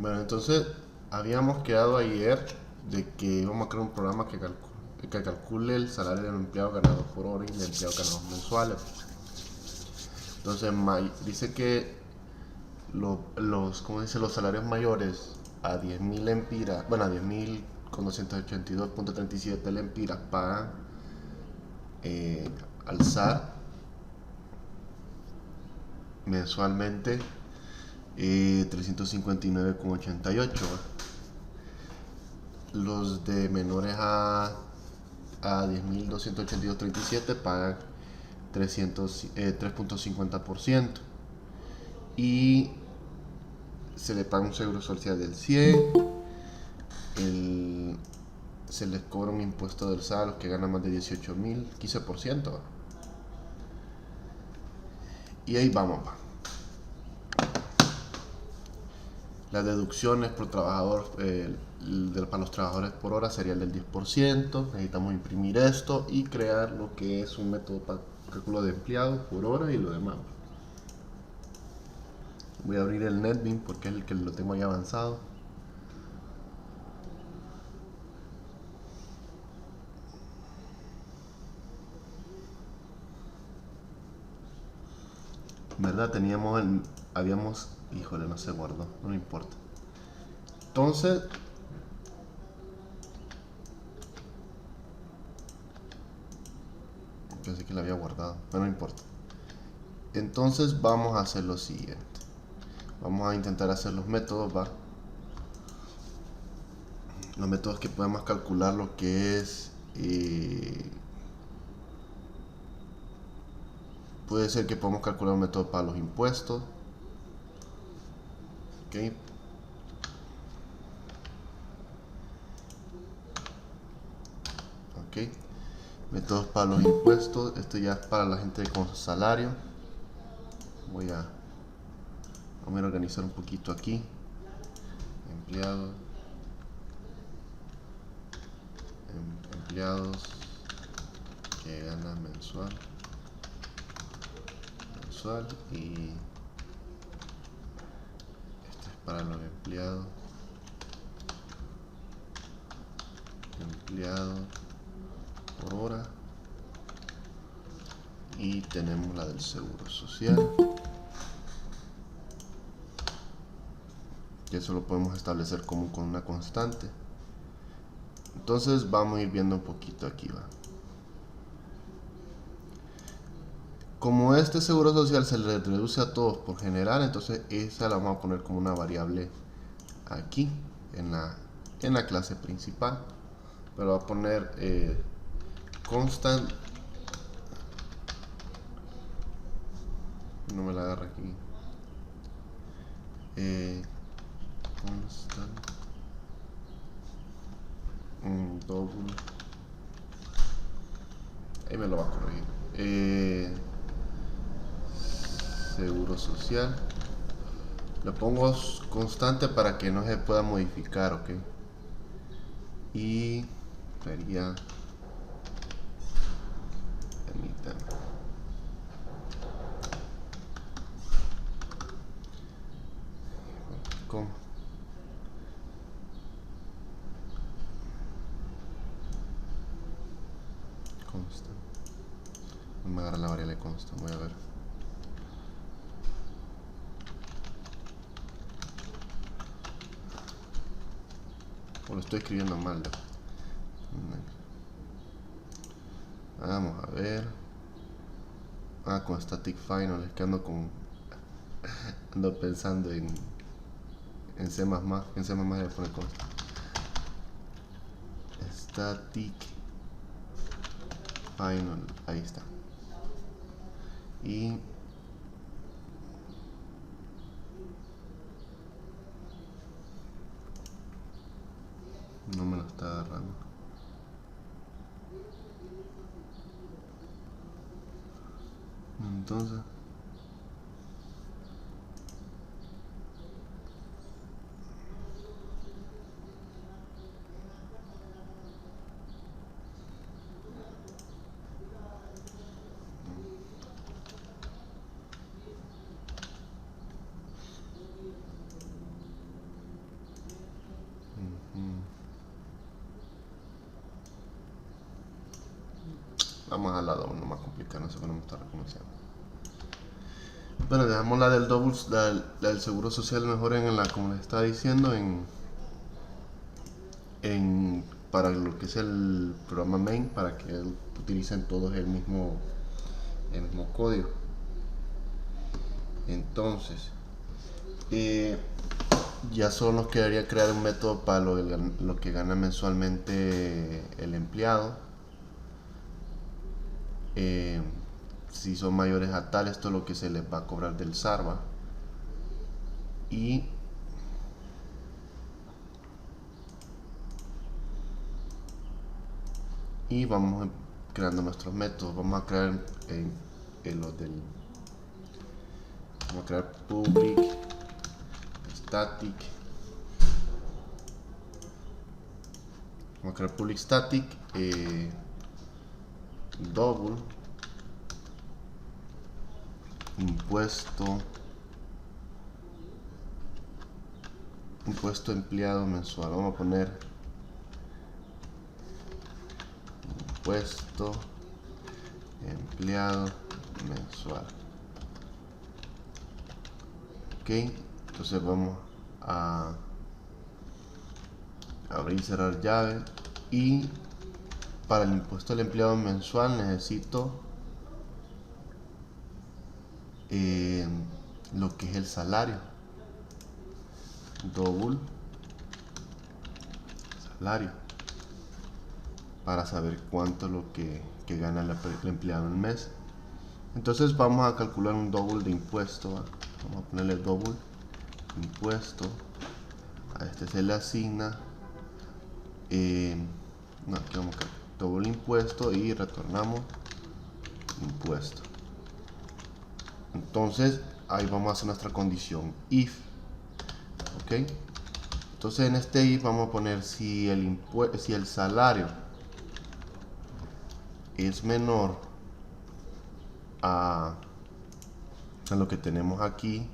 Bueno, entonces habíamos quedado ayer de que íbamos a crear un programa que calcule el salario del empleado ganado por hora y del empleado ganado mensuales. Entonces dice que ¿cómo dice? Los salarios mayores a 10.000 lempiras, bueno, a 10.000 con 282.37 lempiras pagan al SAR mensualmente 359,88. Los de menores a 10.282.37 pagan 3.50% y se le paga un seguro social del 100. Se les cobra un impuesto del SAR a los que ganan más de 18.000, 15%. Y ahí vamos. Las deducciones por trabajador, para los trabajadores por hora sería el del 10%. Necesitamos imprimir esto y crear lo que es un método para cálculo de empleados por hora y lo demás. Voy a abrir el NetBeans porque es el que lo tengo ahí avanzado. ¿Verdad? Híjole, no se guardó, no importa. Entonces, pensé que la había guardado, pero no importa. Entonces vamos a hacer lo siguiente. Vamos a intentar hacer los métodos, ¿va? Los métodos que podemos calcular lo que es... puede ser que podamos calcular un método para los impuestos. ¿Ok? ¿Ok? Métodos para los impuestos. Esto ya es para la gente con salario. Vamos a organizar un poquito aquí. Empleados. Empleados que ganan mensual y este es para los empleados por hora, y tenemos la del seguro social, que eso lo podemos establecer como con una constante. Entonces vamos a ir viendo un poquito aquí, va. Como este seguro social se le reduce a todos por general, entonces esa la vamos a poner como una variable aquí en la clase principal, pero va a poner constant, no me la agarra aquí, constant double, ahí me lo va a corregir, seguro social, le pongo constante para que no se pueda modificar, ok, y sería, permítanme, con consta, no me agarra la variable consta, voy a ver, o lo estoy escribiendo mal, ¿no? Vamos a ver. Con static final, es que ando pensando en C++, en C++ le pone consta. Static final, ahí está. Y no me lo está agarrando. Entonces Vamos a la doble, no más complicado, no sé cómo me está reconociendo. Bueno, dejamos la del double, la del seguro social mejor en la, como les estaba diciendo, para lo que es el programa main, para que utilicen todos el mismo código. Entonces, ya solo nos quedaría crear un método para lo que gana mensualmente el empleado. Si son mayores a tal, esto es lo que se les va a cobrar del SARVA. Y vamos creando nuestros métodos. Vamos a crear vamos a crear public static. Vamos a crear public static double impuesto empleado mensual. Vamos a poner impuesto empleado mensual. Ok, entonces vamos a abrir y cerrar llave. Y para el impuesto del empleado mensual necesito lo que es el salario, double salario, para saber cuánto es lo que gana el empleado en el mes. Entonces vamos a calcular un double de impuesto. Vamos a ponerle double impuesto. A este se le asigna no, aquí vamos a doble impuesto y retornamos impuesto. Entonces ahí vamos a hacer nuestra condición if. Ok, entonces en este if vamos a poner si el salario es menor a lo que tenemos aquí,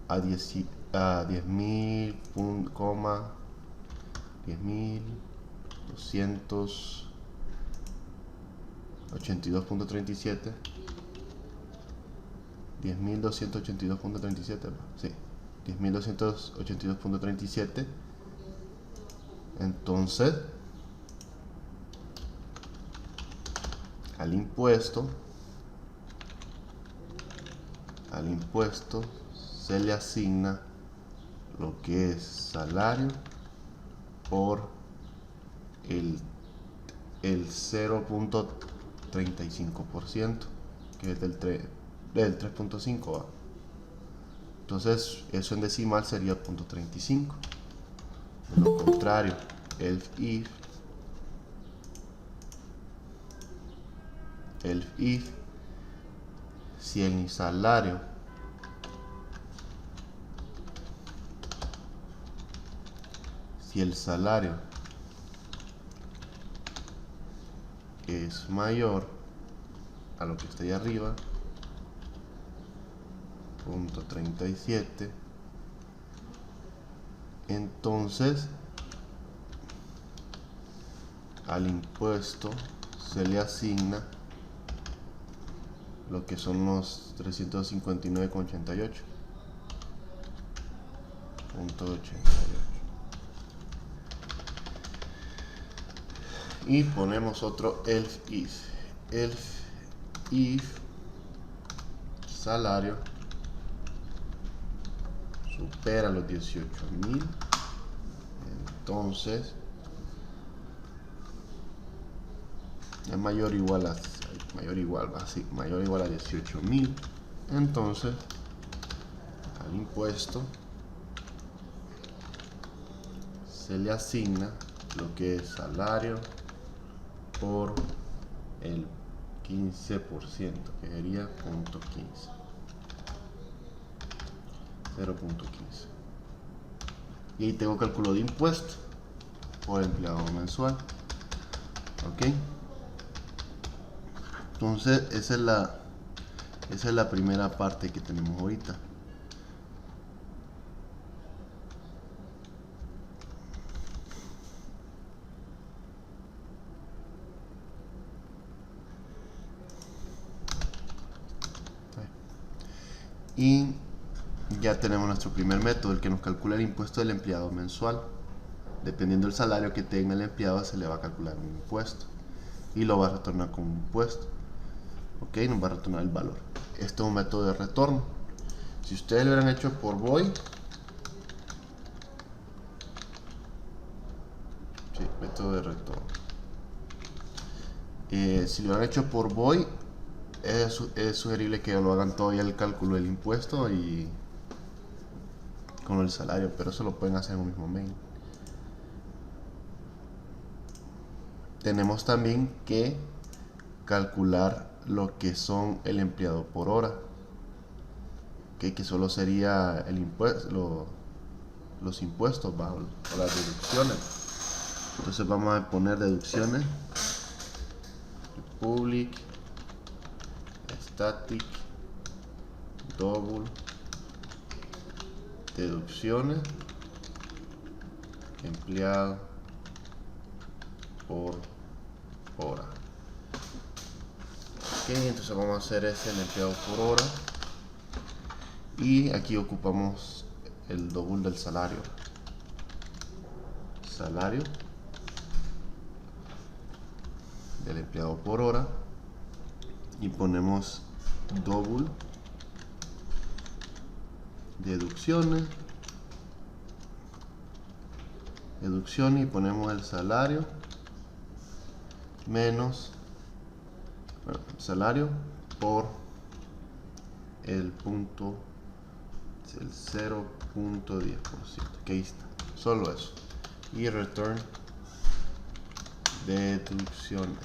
a 10.282.37 10.282.37, sí, 10.282.37. Entonces al impuesto se le asigna lo que es salario por el 0.35%, que es del 3.5. Entonces eso en decimal sería 0.35. De lo contrario, if si el salario es mayor a lo que está ahí arriba, 0.37, entonces al impuesto se le asigna lo que son los 359.88. Y ponemos otro else if salario supera los 18.000, entonces es mayor o igual a 18.000, entonces al impuesto se le asigna lo que es salario por el 15%, que sería 0.15. Y ahí tengo cálculo de impuesto por empleado mensual. Ok, entonces esa es la primera parte que tenemos ahorita. Y ya tenemos nuestro primer método, el que nos calcula el impuesto del empleado mensual. Dependiendo del salario que tenga el empleado, se le va a calcular un impuesto y lo va a retornar como impuesto. Ok, nos va a retornar el valor. Este es un método de retorno. Si ustedes lo hubieran hecho por VOI, sí, método de retorno. Si lo han hecho por VOI, es sugerible que lo hagan todavía el cálculo del impuesto y con el salario, pero eso lo pueden hacer en un mismo mail. Tenemos también que calcular lo que son el empleado por hora, que solo sería el impuesto, los impuestos bajo las deducciones. Entonces vamos a poner deducciones, public, static, double, deducciones, empleado por hora. Ok, entonces vamos a hacer el empleado por hora y aquí ocupamos el double del salario. Salario del empleado por hora y ponemos double deducciones y ponemos el salario menos salario por el 0.10%, que ahí está, solo eso, y return deducciones.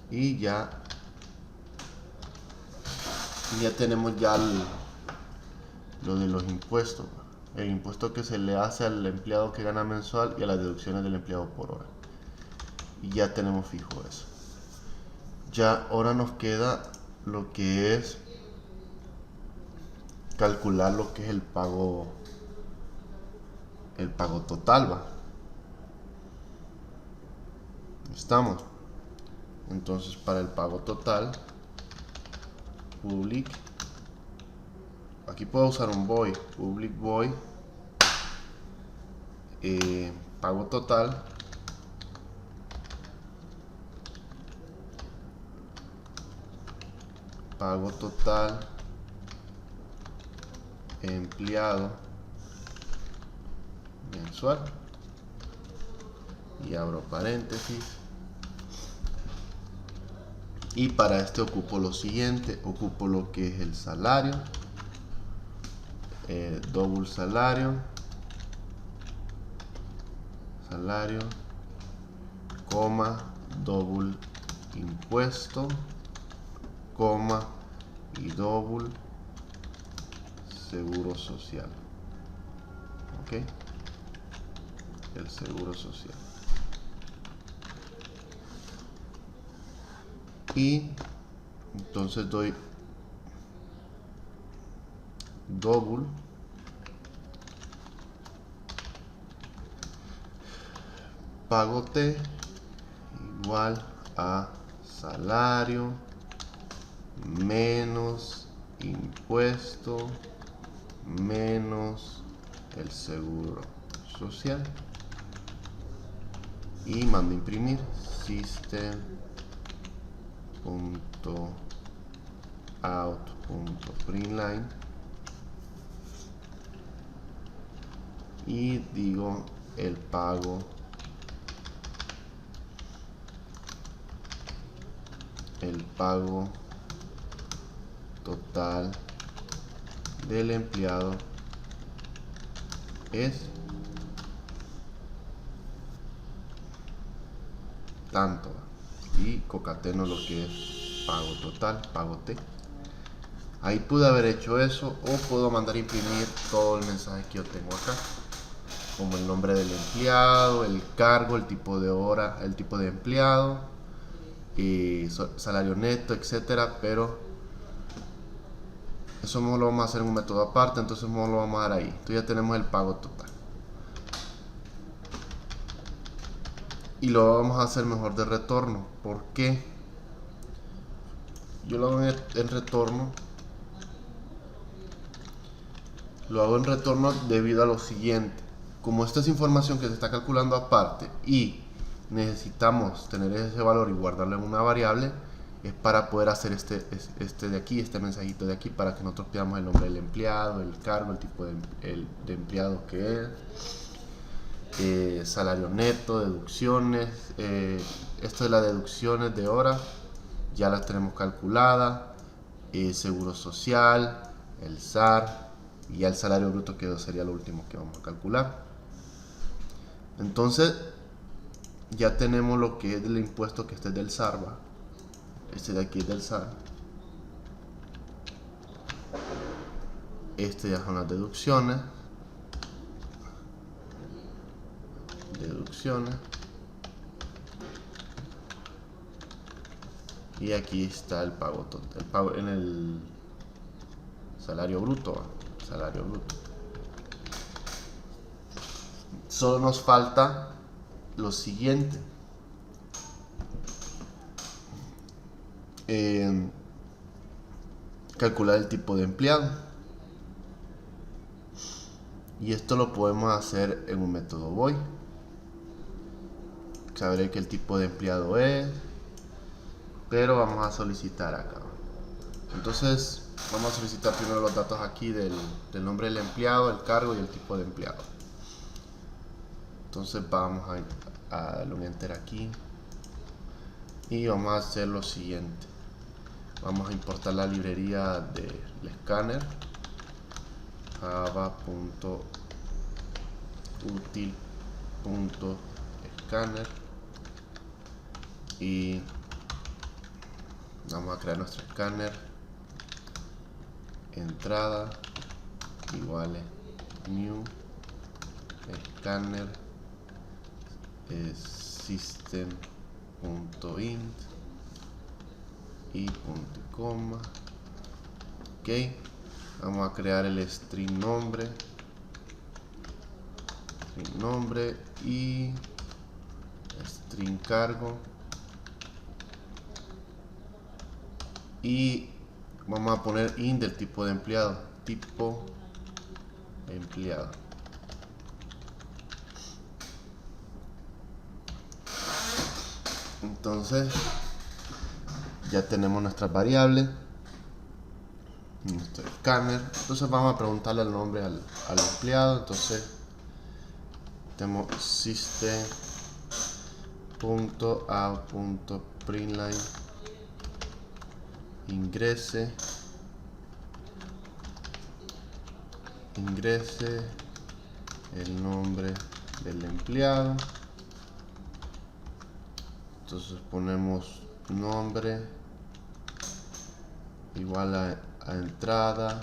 Y ya tenemos ya lo de los impuestos, el impuesto que se le hace al empleado que gana mensual y a las deducciones del empleado por hora, y ya tenemos fijo eso. Ya ahora nos queda lo que es calcular lo que es el pago total, ¿va? Estamos. Entonces, para el pago total, public, aquí puedo usar un void, public void, pago total, empleado mensual, y abro paréntesis, y para este ocupo lo siguiente, ocupo lo que es el salario, double salario, coma, double impuesto, coma, y double seguro social. Ok, el seguro social. Y entonces doy double pago T igual a salario menos impuesto menos el seguro social, y mando a imprimir system.out.println y digo el pago total del empleado es tanto, y concateno lo que es pago total, pago T. Ahí pude haber hecho eso, o puedo mandar a imprimir todo el mensaje que yo tengo acá, como el nombre del empleado, el cargo, el tipo de hora, el tipo de empleado, y salario neto, etcétera. Pero eso no lo vamos a hacer en un método aparte, entonces no lo vamos a dar ahí. Entonces ya tenemos el pago total y lo vamos a hacer mejor de retorno. ¿Por qué? Yo lo hago en retorno lo hago en retorno debido a lo siguiente. Como esta es información que se está calculando aparte y necesitamos tener ese valor y guardarlo en una variable, es para poder hacer este de aquí, este mensajito de aquí, para que nosotros pidamos el nombre del empleado, el cargo, el tipo de empleado que es, salario neto, deducciones. Esto de las deducciones de hora ya las tenemos calculadas, seguro social, el SAR y ya el salario bruto, que sería lo último que vamos a calcular. Entonces ya tenemos lo que es el impuesto, que este es del SAR, ¿va? Este de aquí es del SAR. Este ya son las deducciones. Y aquí está el pago total, el pago en el salario bruto, ¿va? Salario bruto. Solo nos falta lo siguiente. Calcular el tipo de empleado. Y esto lo podemos hacer en un método void. Sabré que el tipo de empleado es, pero vamos a solicitar acá. Entonces vamos a solicitar primero los datos aquí del nombre del empleado, el cargo y el tipo de empleado. Entonces vamos a darle un enter aquí y vamos a hacer lo siguiente. Vamos a importar la librería del escáner, java.util.scanner, y vamos a crear nuestro escáner. Entrada igual new escáner system.int y punto y coma. Ok, vamos a crear el string nombre y string cargo, y vamos a poner in del tipo de empleado, tipo empleado. Entonces ya tenemos nuestras variables, nuestro escáner. Entonces vamos a preguntarle el nombre al empleado. Entonces tenemos system.out.println ingrese el nombre del empleado. Entonces ponemos nombre igual a entrada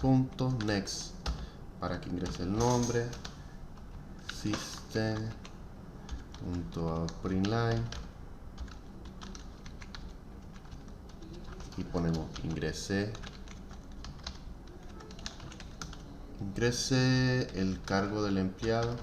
punto next para que ingrese el nombre, system.out.println y ponemos ingrese el cargo del empleado.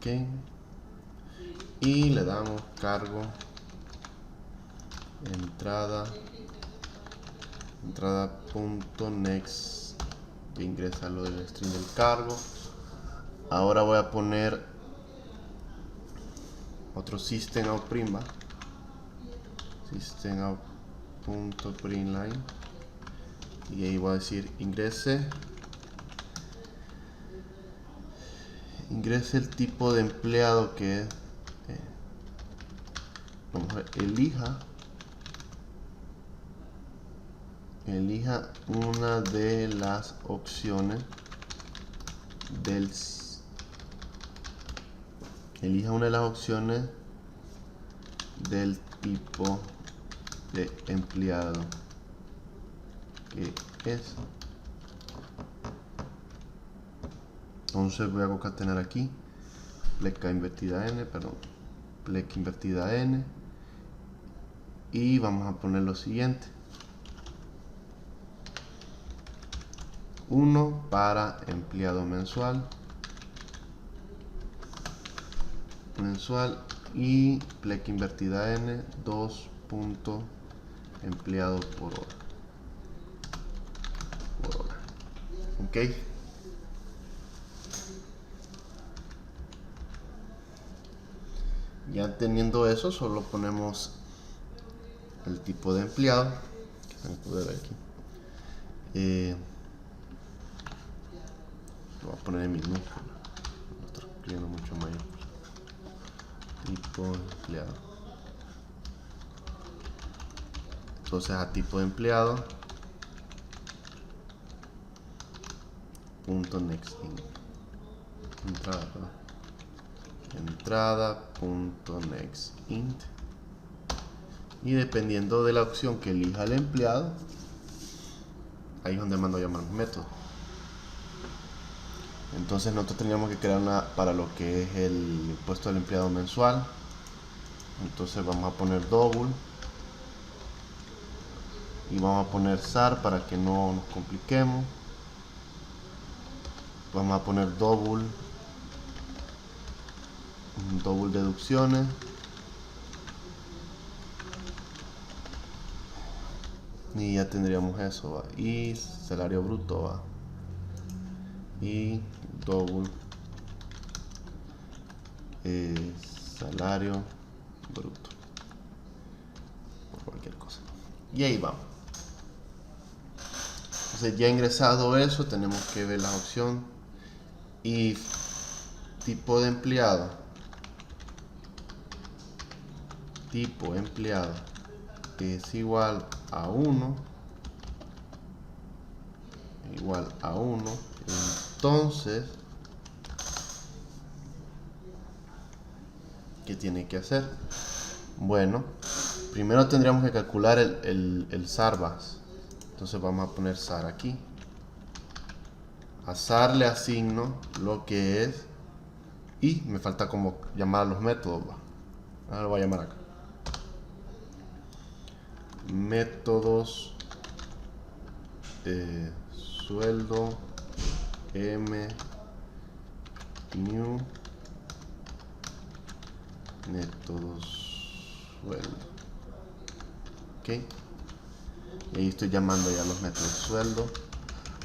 Ok, y le damos cargo entrada.next que ingresa lo del string del cargo. Ahora voy a poner otro system.out.println y ahí voy a decir ingrese el tipo de empleado que es, vamos a ver, elija una de las opciones del tipo de empleado que es. Entonces voy a concatenar aquí pleca invertida n, y vamos a poner lo siguiente. 1 para empleado mensual y pleca invertida n 2 punto empleado por hora. Ok, ya teniendo eso, solo ponemos el tipo de empleado que se puede ver aquí. Lo voy a poner en minúscula, lo estoy escribiendo mucho mayor. Tipo empleado. Entonces a tipo de empleado punto next int. Entrada punto next int, y dependiendo de la opción que elija el empleado, ahí es donde mando a llamar mi método. Entonces nosotros teníamos que crear una para lo que es el impuesto del empleado mensual. Entonces vamos a poner double y vamos a poner SAR para que no nos compliquemos. Vamos a poner double deducciones, y ya tendríamos eso, ¿va? Y salario bruto, ¿va? Y double salario bruto por cualquier cosa, y ahí vamos. Entonces ya ingresado eso, tenemos que ver la opción y tipo de empleado, es igual a 1, entonces ¿qué tiene que hacer? Bueno, primero tendríamos que calcular el SAR base. Entonces vamos a poner SAR aquí. A SAR le asigno lo que es, y me falta como llamar a los métodos, ¿va? Ahora lo voy a llamar acá. Métodos sueldo m new métodos sueldo. Ok, y ahí estoy llamando ya los métodos sueldo.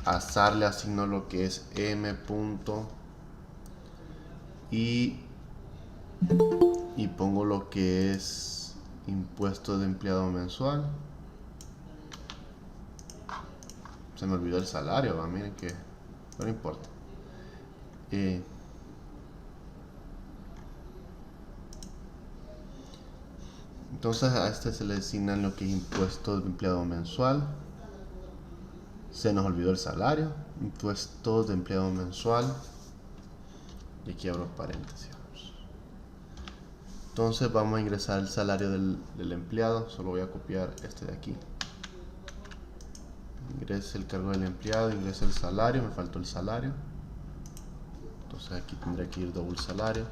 A SAR le asigno lo que es m punto y pongo lo que es impuesto de empleado mensual. Se me olvidó el salario, ¿va? Miren que no importa. Entonces a este se le asigna lo que es impuesto de empleado mensual. Se nos olvidó el salario, impuesto de empleado mensual, y aquí abro paréntesis. Entonces vamos a ingresar el salario del empleado. Solo voy a copiar este de aquí. Ingrese el cargo del empleado, ingrese el salario, me faltó el salario. Entonces aquí tendré que ir double salario.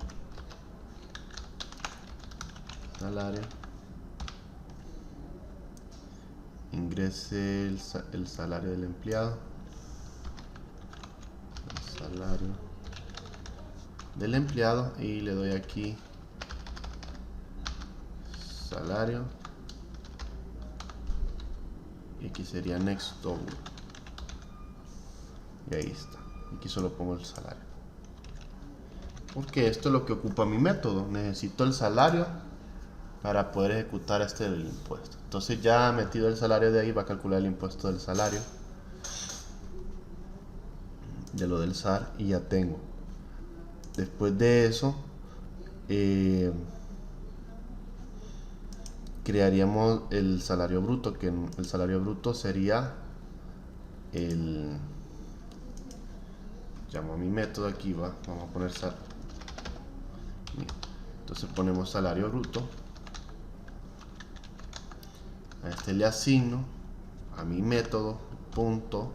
Ingrese el salario del empleado. El salario del empleado, y le doy aquí salario, y aquí sería next double, y ahí está. Aquí solo pongo el salario, porque esto es lo que ocupa mi método. Necesito el salario para poder ejecutar este del impuesto. Entonces ya metido el salario de ahí, va a calcular el impuesto del salario de lo del SAR, y ya tengo. Después de eso crearíamos el salario bruto, que el salario bruto sería llamo a mi método aquí, va, vamos a poner entonces ponemos salario bruto. A este le asigno a mi método punto,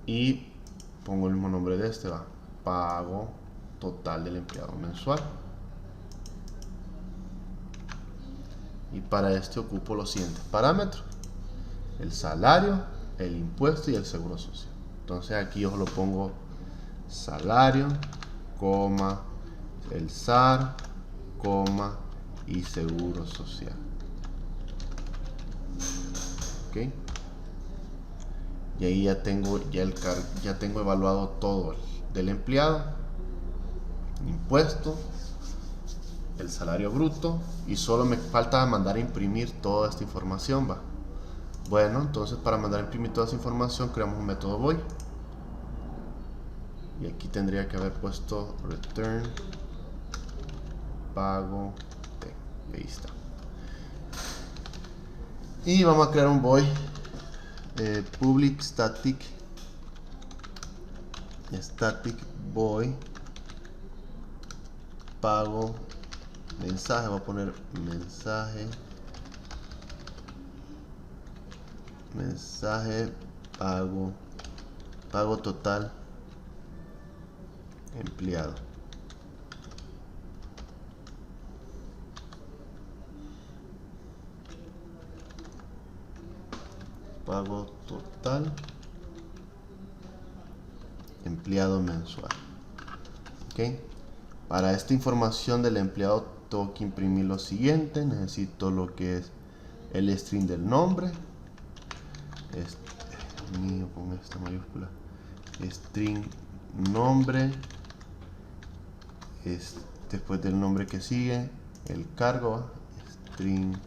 y pongo el mismo nombre de este, va, pago total del empleado mensual. Y para este ocupo los siguientes parámetros: el salario, el impuesto y el seguro social. Entonces aquí yo lo pongo salario, coma, el SAR, coma y seguro social. Ok. Y ahí ya tengo ya tengo evaluado todo del empleado, impuesto, el salario bruto, y solo me falta mandar a imprimir toda esta información, va. Bueno, entonces para mandar a imprimir toda esa información creamos un método void, y aquí tendría que haber puesto return pago de, ahí está. Y vamos a crear un void public static void pago mensaje. Voy a poner mensaje pago total empleado. Pago total empleado mensual. Ok. Para esta información del empleado tengo que imprimir lo siguiente. Necesito lo que es el string del nombre. Mío con esta mayúscula. String nombre. Después del nombre que sigue el cargo. String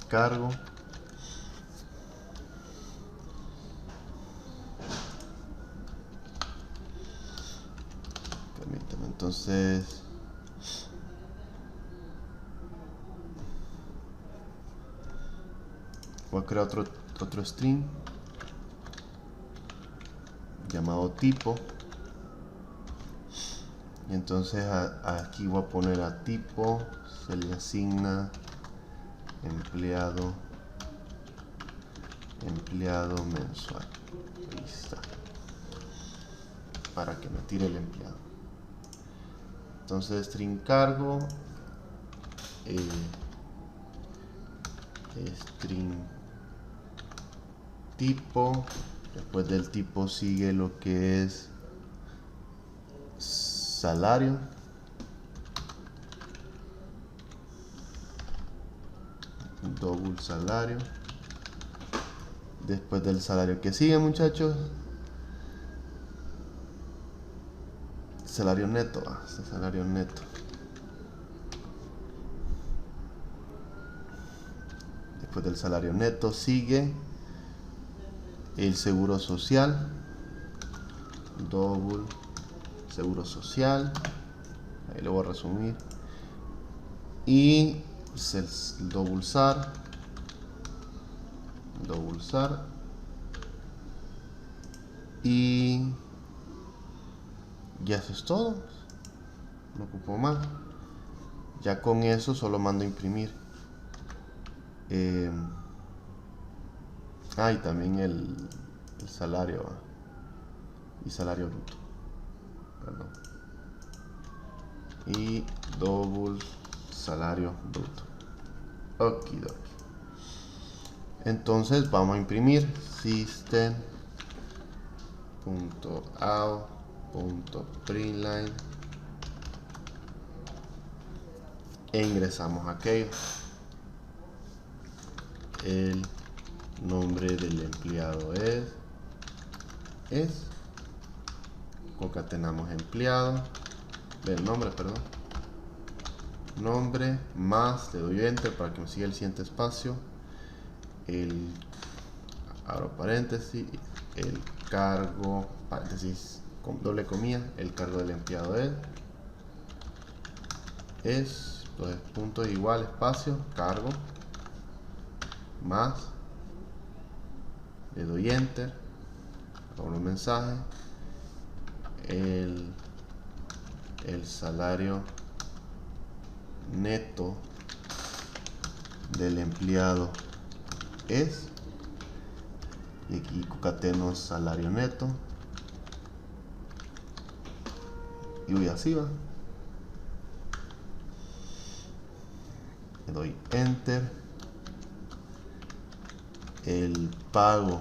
cargo. Permítame, entonces voy a crear otro string llamado tipo, y entonces aquí voy a poner a tipo, se le asigna empleado mensual. Ahí está, para que me tire el empleado. Entonces string cargo, string tipo, después del tipo sigue lo que es salario, double salario. Después del salario que sigue, muchachos, salario neto. Salario neto. Después del salario neto sigue el seguro social, double seguro social, ahí lo voy a resumir, y el double SAR, y ya eso es todo, no ocupo más. Ya con eso solo mando a imprimir. Y también el salario y salario bruto, perdón, y double salario bruto. Okidoki. Entonces vamos a imprimir system.out.println e ingresamos aquello. El nombre del empleado es concatenamos empleado del nombre, perdón, nombre más, le doy enter para que me siga el siguiente espacio, abro paréntesis, el cargo, paréntesis con doble comilla, el cargo del empleado es entonces punto igual espacio cargo más, le doy enter, abro un mensaje, el salario neto del empleado es, y aquí concateno salario neto, y así va, le doy enter, el pago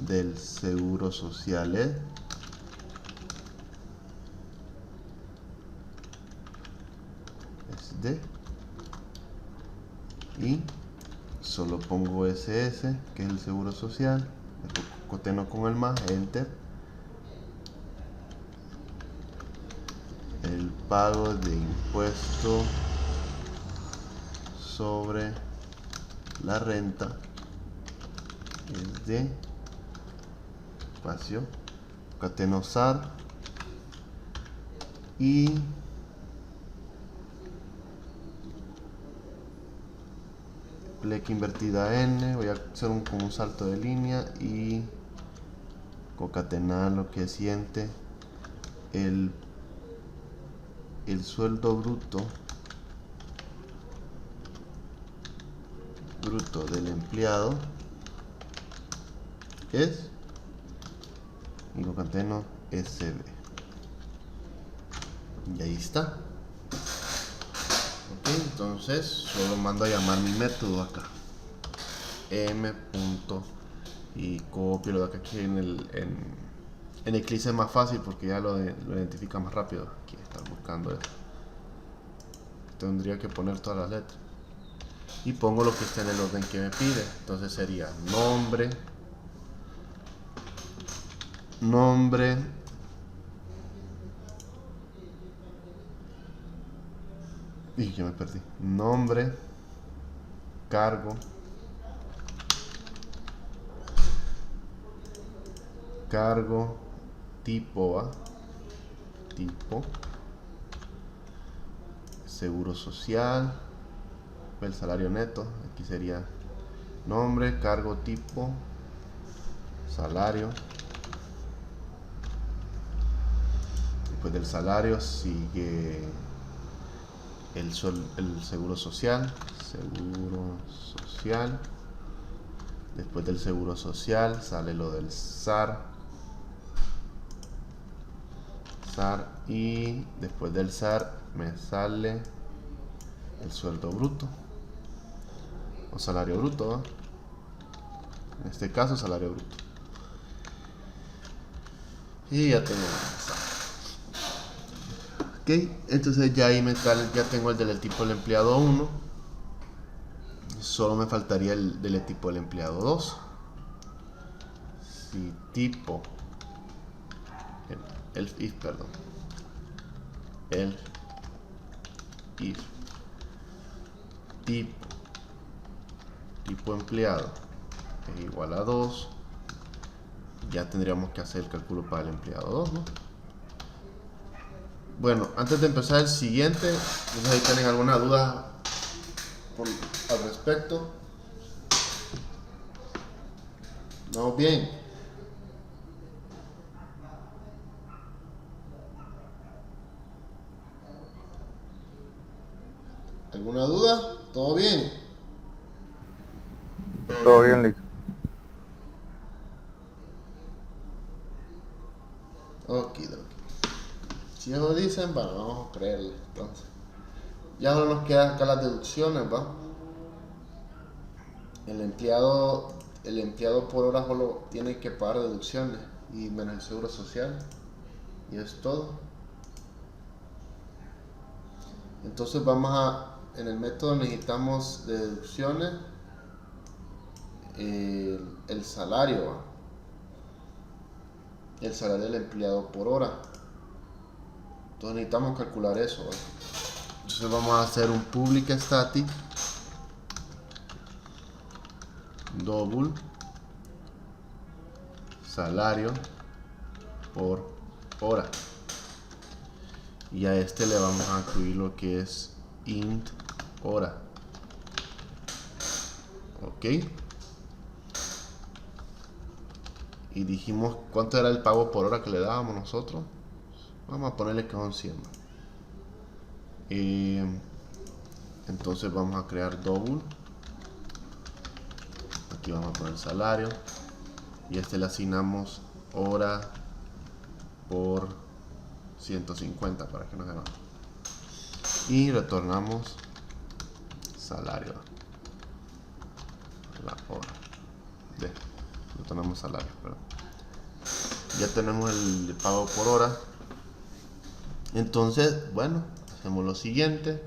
del seguro social es de, y solo pongo SS, que es el seguro social, después coteno con el más, enter, el pago de impuesto sobre la renta es de, espacio, cateno SAR, y pleca invertida N, voy a hacer como un salto de línea y concatenar lo que siente el sueldo bruto del empleado es, y concateno SB, y ahí está. Ok, entonces solo mando a llamar mi método acá, m. y copio lo de acá, que en Eclipse es más fácil porque ya lo identifica más rápido. Aquí está buscando eso, tendría que poner todas las letras y pongo lo que esté en el orden que me pide. Entonces sería nombre, y ya me perdí, nombre, cargo, tipo, tipo, seguro social, el salario neto, aquí sería nombre, cargo, tipo, salario. Después del salario sigue el seguro social, después del seguro social sale lo del SAR, y después del SAR me sale el sueldo bruto o salario bruto, ¿no? En este caso salario bruto, y ya tengo el SAR. Ok, entonces ya ahí ya tengo el del tipo del empleado 1, solo me faltaría el del tipo del empleado 2. Si tipo el if tipo empleado es igual a 2, ya tendríamos que hacer el cálculo para el empleado 2, ¿no? Bueno, antes de empezar el siguiente, no sé si tienen alguna duda al respecto. ¿No? Bien. ¿Alguna duda? ¿Todo bien? Todo bien, Lick. Ok. Si eso dicen, bueno, vamos a creerle. Entonces, ya solo nos quedan acá las deducciones, ¿va? El empleado por hora solo tiene que pagar deducciones y menos el seguro social, y es todo. Entonces en el método necesitamos de deducciones el salario, ¿va? El salario del empleado por hora. Entonces necesitamos calcular eso, ¿va? Entonces vamos a hacer un public static double salario por hora, y a este le vamos a incluir lo que es int hora. Ok, y dijimos cuánto era el pago por hora que le dábamos nosotros. Vamos a ponerle que son 100. Entonces vamos a crear double, aquí vamos a poner salario, y a este le asignamos hora por 150 para que no se vaya, y retornamos salario, la hora. no tenemos salario, perdón. Ya tenemos el pago por hora. Entonces, bueno, hacemos lo siguiente.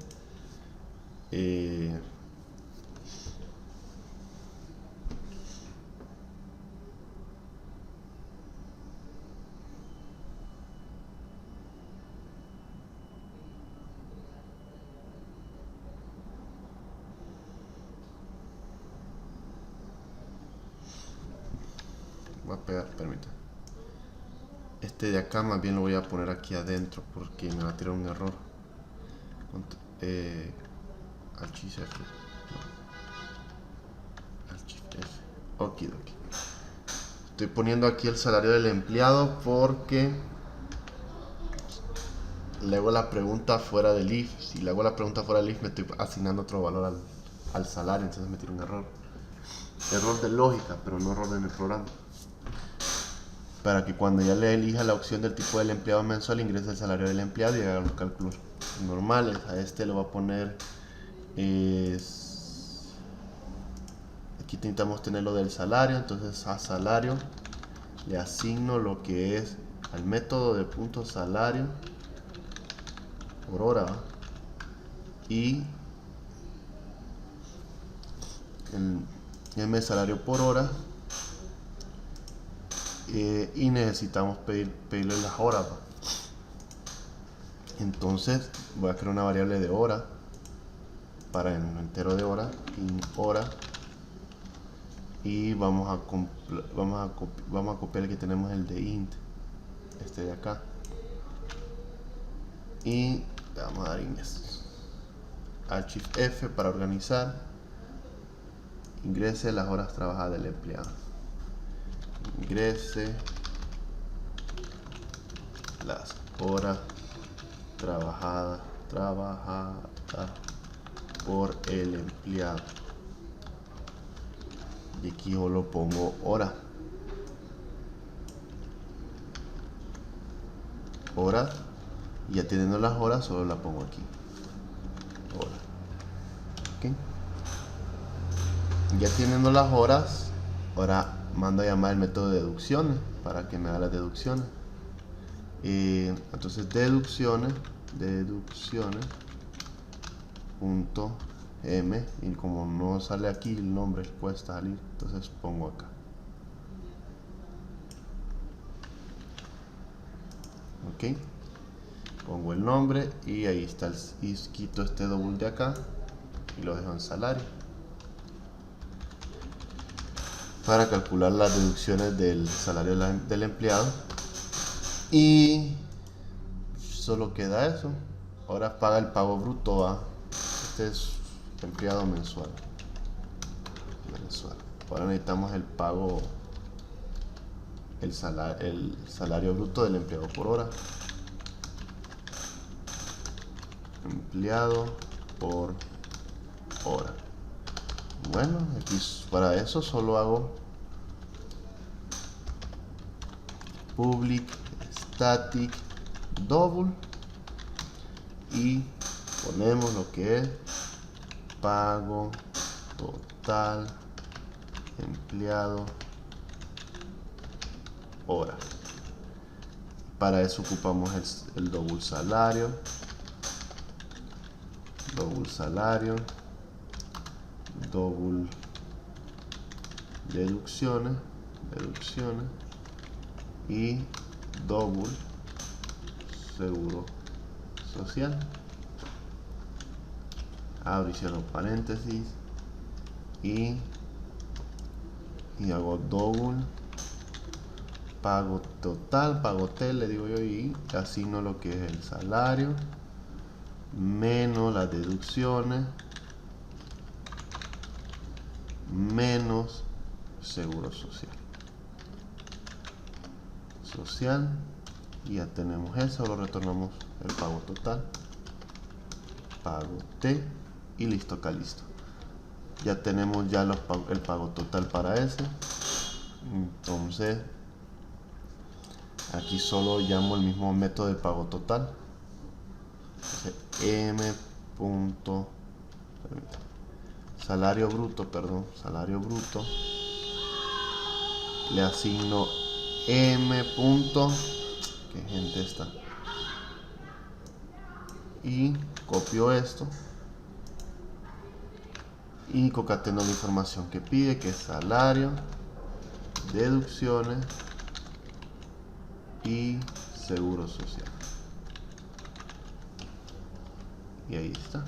Voy a pegar, permítame. Este de acá más bien lo voy a poner aquí adentro porque me va a tirar un error. Alt Shift F. No. Alt Shift F. Okidoki. Estoy poniendo aquí el salario del empleado porque le hago la pregunta fuera del if. Si le hago la pregunta fuera del if, me estoy asignando otro valor al salario, entonces me tira un error. Error de lógica, pero no error en el programa. Para que cuando ya le elija la opción del tipo del empleado mensual, ingrese el salario del empleado y haga los cálculos normales. A este le voy a poner aquí intentamos tener lo del salario, entonces a salario le asigno lo que es al método de punto salario por hora, ¿va? Y el salario por hora, y necesitamos pedirle las horas, ¿va? Entonces voy a crear una variable de hora para el entero de hora, in hora, y vamos a copiar el que tenemos, el de int, este de acá, y le vamos a dar ingress. Alt Shift F para organizar. Ingrese las horas trabajadas del empleado. Ingrese las horas trabajadas por el empleado. Y aquí yo lo pongo hora. Horas. Y ya teniendo las horas, solo la pongo aquí. Hora. ¿Okay? Ya teniendo las horas, ahora mando a llamar el método de deducciones para que me haga las deducciones. Entonces deducciones punto m, y como no sale aquí el nombre, puede salir, entonces pongo acá. Ok, pongo el nombre y ahí está, y quito este double de acá y lo dejo en salario para calcular las deducciones del salario del empleado. Y solo queda eso. Ahora paga el pago bruto a este es empleado mensual. Ahora necesitamos el pago, el salario bruto del empleado por hora. Empleado por hora. Bueno, aquí para eso solo hago public static double y ponemos lo que es pago total empleado hora. Para eso ocupamos el double salario, double deducciones y double seguro social. Abro y cierro paréntesis y hago double pago total, pago tel, le digo yo, y asigno lo que es el salario menos las deducciones menos seguro social, y ya tenemos eso. Lo retornamos el pago total, pago T, y listo, acá listo. Ya tenemos ya el pago total para ese. Entonces aquí solo llamo el mismo método de pago total. Entonces, salario bruto le asigno m punto, que gente está, y copio esto y concateno la información que pide, que es salario, deducciones y seguro social. Y ahí está.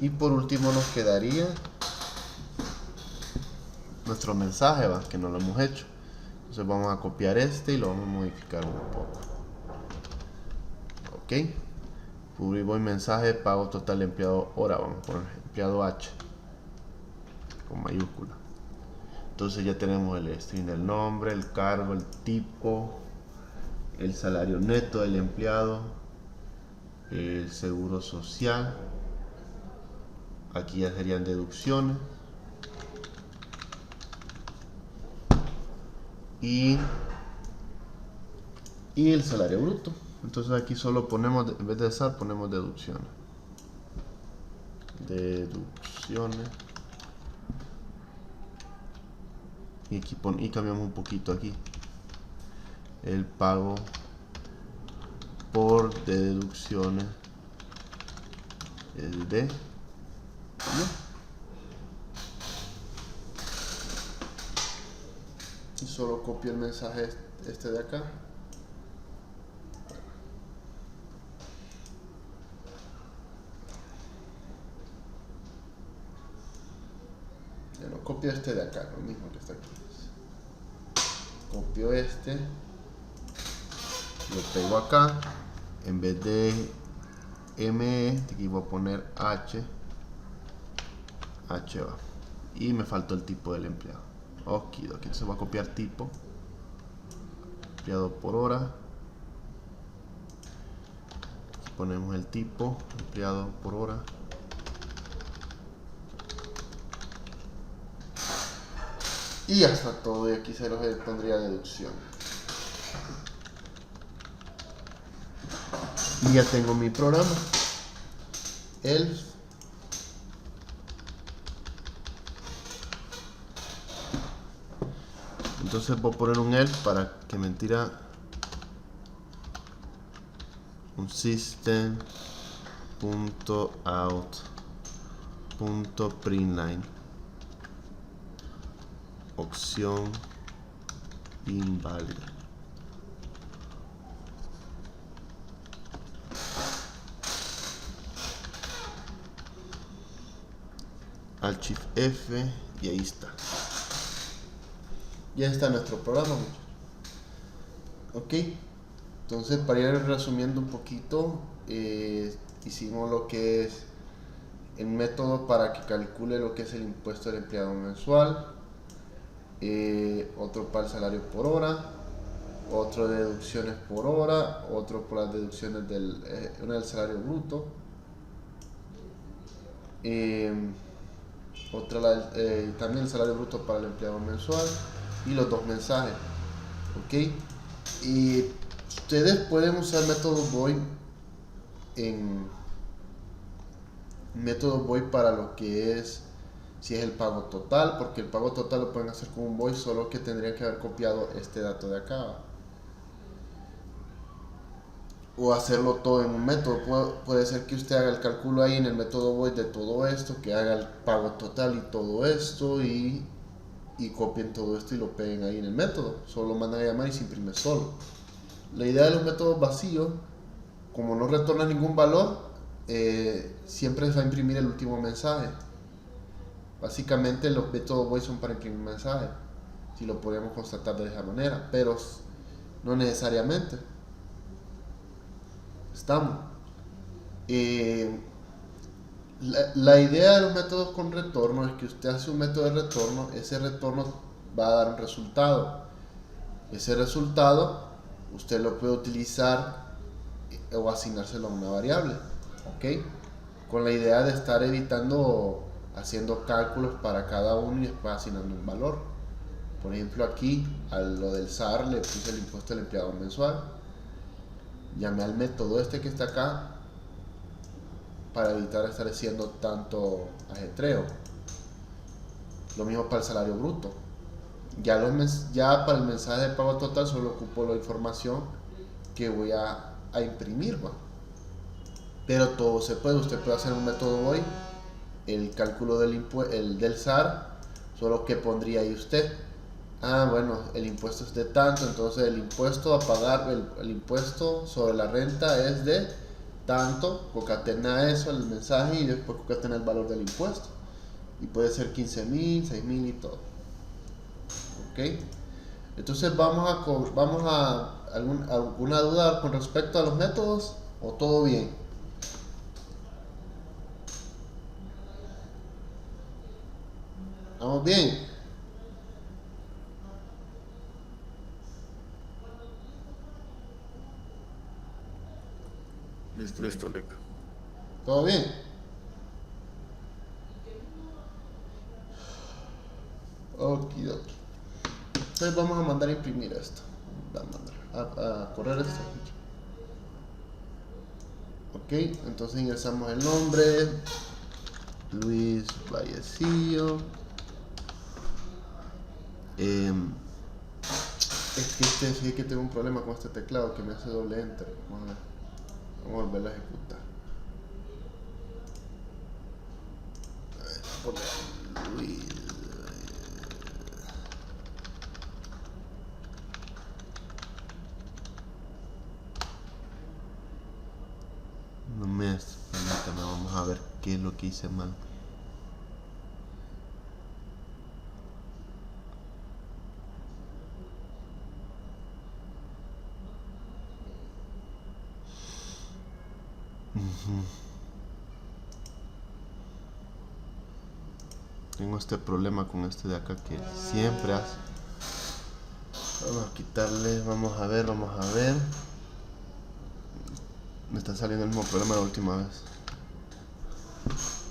Y por último nos quedaría nuestro mensaje, que no lo hemos hecho. Entonces vamos a copiar este y lo vamos a modificar un poco. Ok. Publico el mensaje, pago total de empleado hora. Vamos a poner empleado H con mayúscula. Entonces ya tenemos el string del nombre, el cargo, el tipo, el salario neto del empleado, el seguro social. Aquí ya serían deducciones. Y el salario bruto. Entonces aquí solo ponemos, en vez de SAR, ponemos deducciones. Y aquí y cambiamos un poquito aquí. El pago por deducciones es de... Y solo copio el mensaje este de acá. Ya no copio este de acá, lo mismo que está aquí. Copio este, lo pego acá. En vez de ME, aquí voy a poner H va. Y me faltó el tipo del empleado. Ok, aquí se va a copiar tipo, empleado por hora. Aquí ponemos el tipo, empleado por hora. Y ya está todo, y aquí se los pondría deducción. Y ya tengo mi programa. Entonces voy a poner un else para que me tira un system.out.println opción inválida. Alt Shift F y ahí está. Ya está nuestro programa, muchachos. Ok, entonces para ir resumiendo un poquito, hicimos lo que es el método para que calcule lo que es el impuesto del empleado mensual, otro para el salario por hora, otro de deducciones por hora, otro por las deducciones del salario bruto, también el salario bruto para el empleado mensual y los dos mensajes. Ok, y ustedes pueden usar método void para lo que es, si es el pago total, porque el pago total lo pueden hacer con un void, solo que tendrían que haber copiado este dato de acá, o hacerlo todo en un método. Puede ser que usted haga el cálculo ahí en el método void de todo esto, que haga el pago total y todo esto, y copien todo esto y lo peguen ahí en el método. Solo lo mandan a llamar y se imprime solo. La idea de los métodos vacíos, como no retorna ningún valor, siempre se va a imprimir el último mensaje. Básicamente los métodos void son para imprimir mensajes, si lo podemos constatar de esa manera, pero no necesariamente. Estamos. La idea de los métodos con retorno es que usted hace un método de retorno, ese retorno va a dar un resultado. Ese resultado usted lo puede utilizar o asignárselo a una variable, ¿ok? Con la idea de estar haciendo cálculos para cada uno y después asignando un valor. Por ejemplo, aquí a lo del SAR le puse el impuesto del empleado mensual, llamé al método este que está acá para evitar estar haciendo tanto ajetreo. Lo mismo para el salario bruto. Ya para el mensaje de pago total solo ocupo la información que voy a imprimir, ¿va? Pero todo se puede. Usted puede hacer un método hoy, el cálculo del SAR, solo que pondría ahí usted. Ah, bueno, el impuesto es de tanto, entonces el impuesto a pagar, el impuesto sobre la renta es de tanto, concatena eso, el mensaje, y después concatena el valor del impuesto. Y puede ser 15.000, 6.000 y todo. ¿Ok? Entonces vamos a alguna duda con respecto a los métodos, o todo bien. ¿Vamos bien? Listo, Lick. ¿Todo bien? Okidoki. Entonces vamos a mandar a imprimir esto. Vamos a correr esto. Ok, entonces ingresamos el nombre. Luis Vallecillo. Es que sí que tengo un problema con este teclado que me hace doble enter. Vamos a volverlo a ejecutar. A ver, Luis. No me permítame, vamos a ver qué es lo que hice mal. Tengo este problema con este de acá que siempre hace. Vamos a quitarle, vamos a ver. Me está saliendo el mismo problema de la última vez.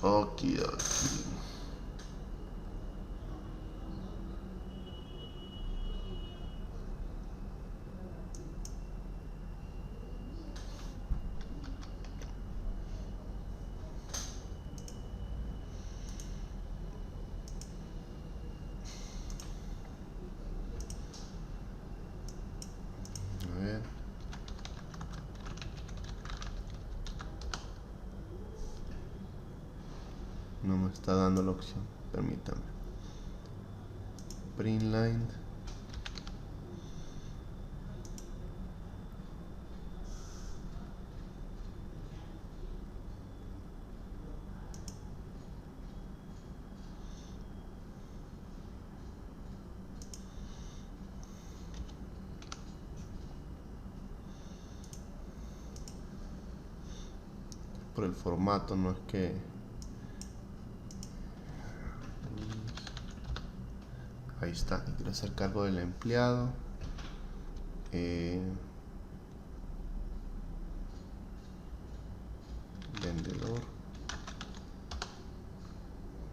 Okidoki. A ver. No me está dando la opción. Permítame. Print line. Por el formato, no es que... Ahí está. Quiero hacer cargo del empleado. Vendedor.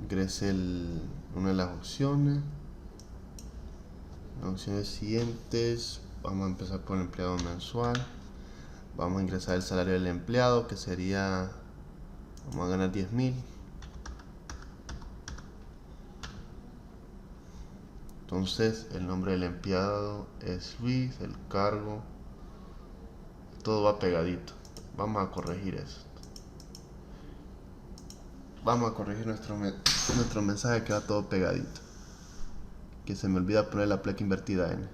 Ingrese una de las opciones. Las opciones siguientes. Vamos a empezar por el empleado mensual. Vamos a ingresar el salario del empleado, que sería... Vamos a ganar 10.000. Entonces el nombre del empleado es Luis, el cargo, todo va pegadito. Vamos a corregir eso. Vamos a corregir nuestro mensaje que va todo pegadito. Que se me olvida poner la pleca invertida N.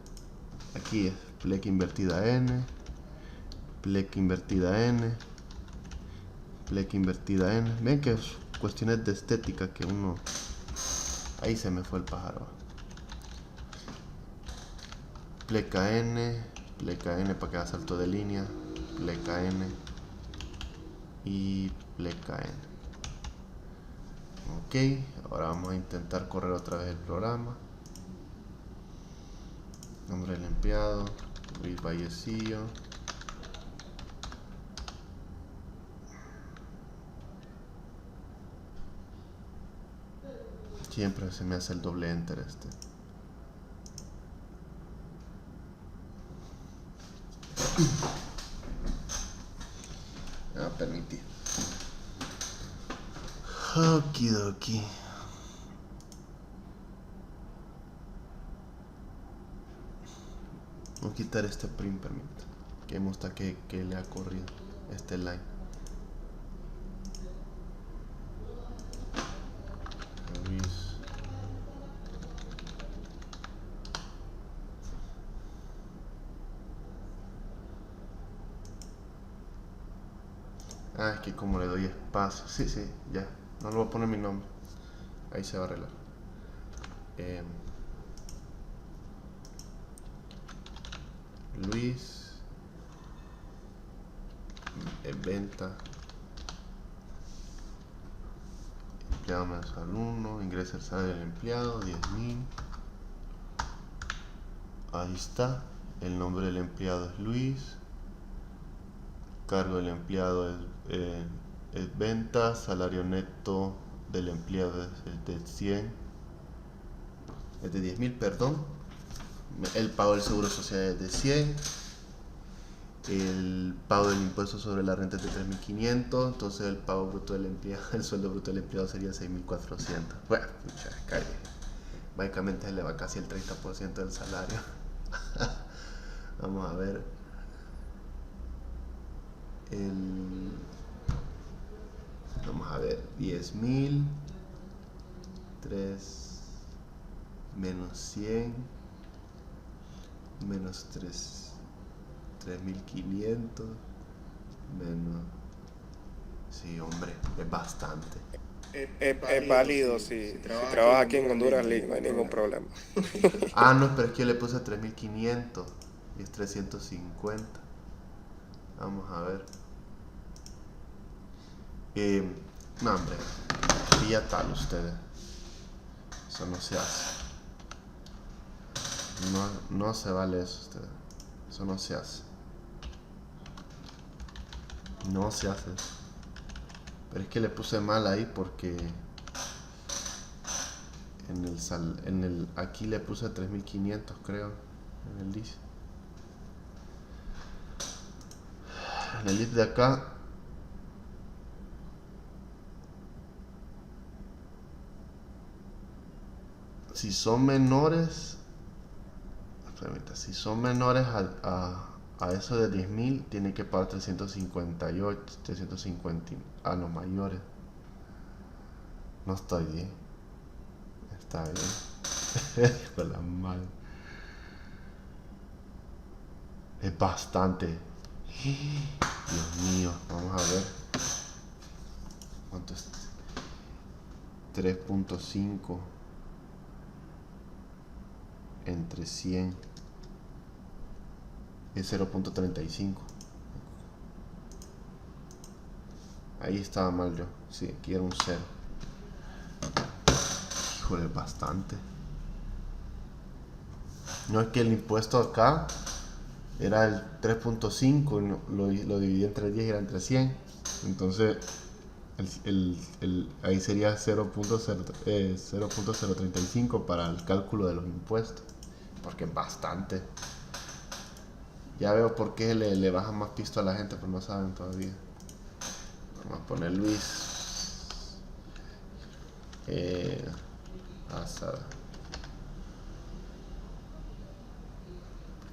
Aquí es pleca invertida N, pleca invertida N, pleca invertida N. Ven que es cuestiones de estética que uno... Ahí se me fue el pájaro. Pleca N para que haga salto de línea, pleca N y pleca N. Ok, ahora vamos a intentar correr otra vez el programa. Nombre del empleado, Luis Vallecillo. Siempre se me hace el doble enter este. Me va a permitir. Okidoki. Vamos a quitar este print permit que muestra que le ha corrido este line. Es que como le doy espacio, sí, ya, no le voy a poner mi nombre, ahí se va a arreglar. Luis, venta, empleado mensual 1, ingresa el salario del empleado, 10.000. Ahí está, el nombre del empleado es Luis, cargo del empleado es venta, salario neto del empleado es de 100, es de 10.000, perdón. El pago del seguro social es de 100. El pago del impuesto sobre la renta es de 3.500. Entonces el pago bruto del empleado, el sueldo bruto del empleado sería 6.400. Bueno, pucha, calle. Básicamente se le va casi el 30% del salario. Vamos a ver. Vamos a ver. 10.000. 3 menos 100 menos 3.500 menos... Sí, hombre, es bastante. Es válido si trabajas aquí en Honduras, no hay ningún problema. No, pero es que yo le puse 3.500 y es 350. Vamos a ver. No, hombre, ya tal ustedes. Eso no se hace. No se vale eso, ustedes. Eso no se hace. No se hace. Pero es que le puse mal ahí porque aquí le puse 3.500, creo, en el list. En el list de acá si son menores a eso de 10.000 tiene que pagar 358, 350 a los mayores. No está bien. Está bien. Con la madre. Es bastante. Dios mío, vamos a ver. ¿Cuánto es? 3.5 entre 100 es 0.35. Ahí estaba mal yo. Sí, aquí era un 0. Híjole, bastante. No, es que el impuesto acá era el 3.5 y lo dividí entre 10 y era entre 100. Entonces ahí sería 0.035 para el cálculo de los impuestos, porque es bastante. Ya veo por qué le bajan más pisto a la gente, pero no saben todavía. Vamos a poner Luis Asada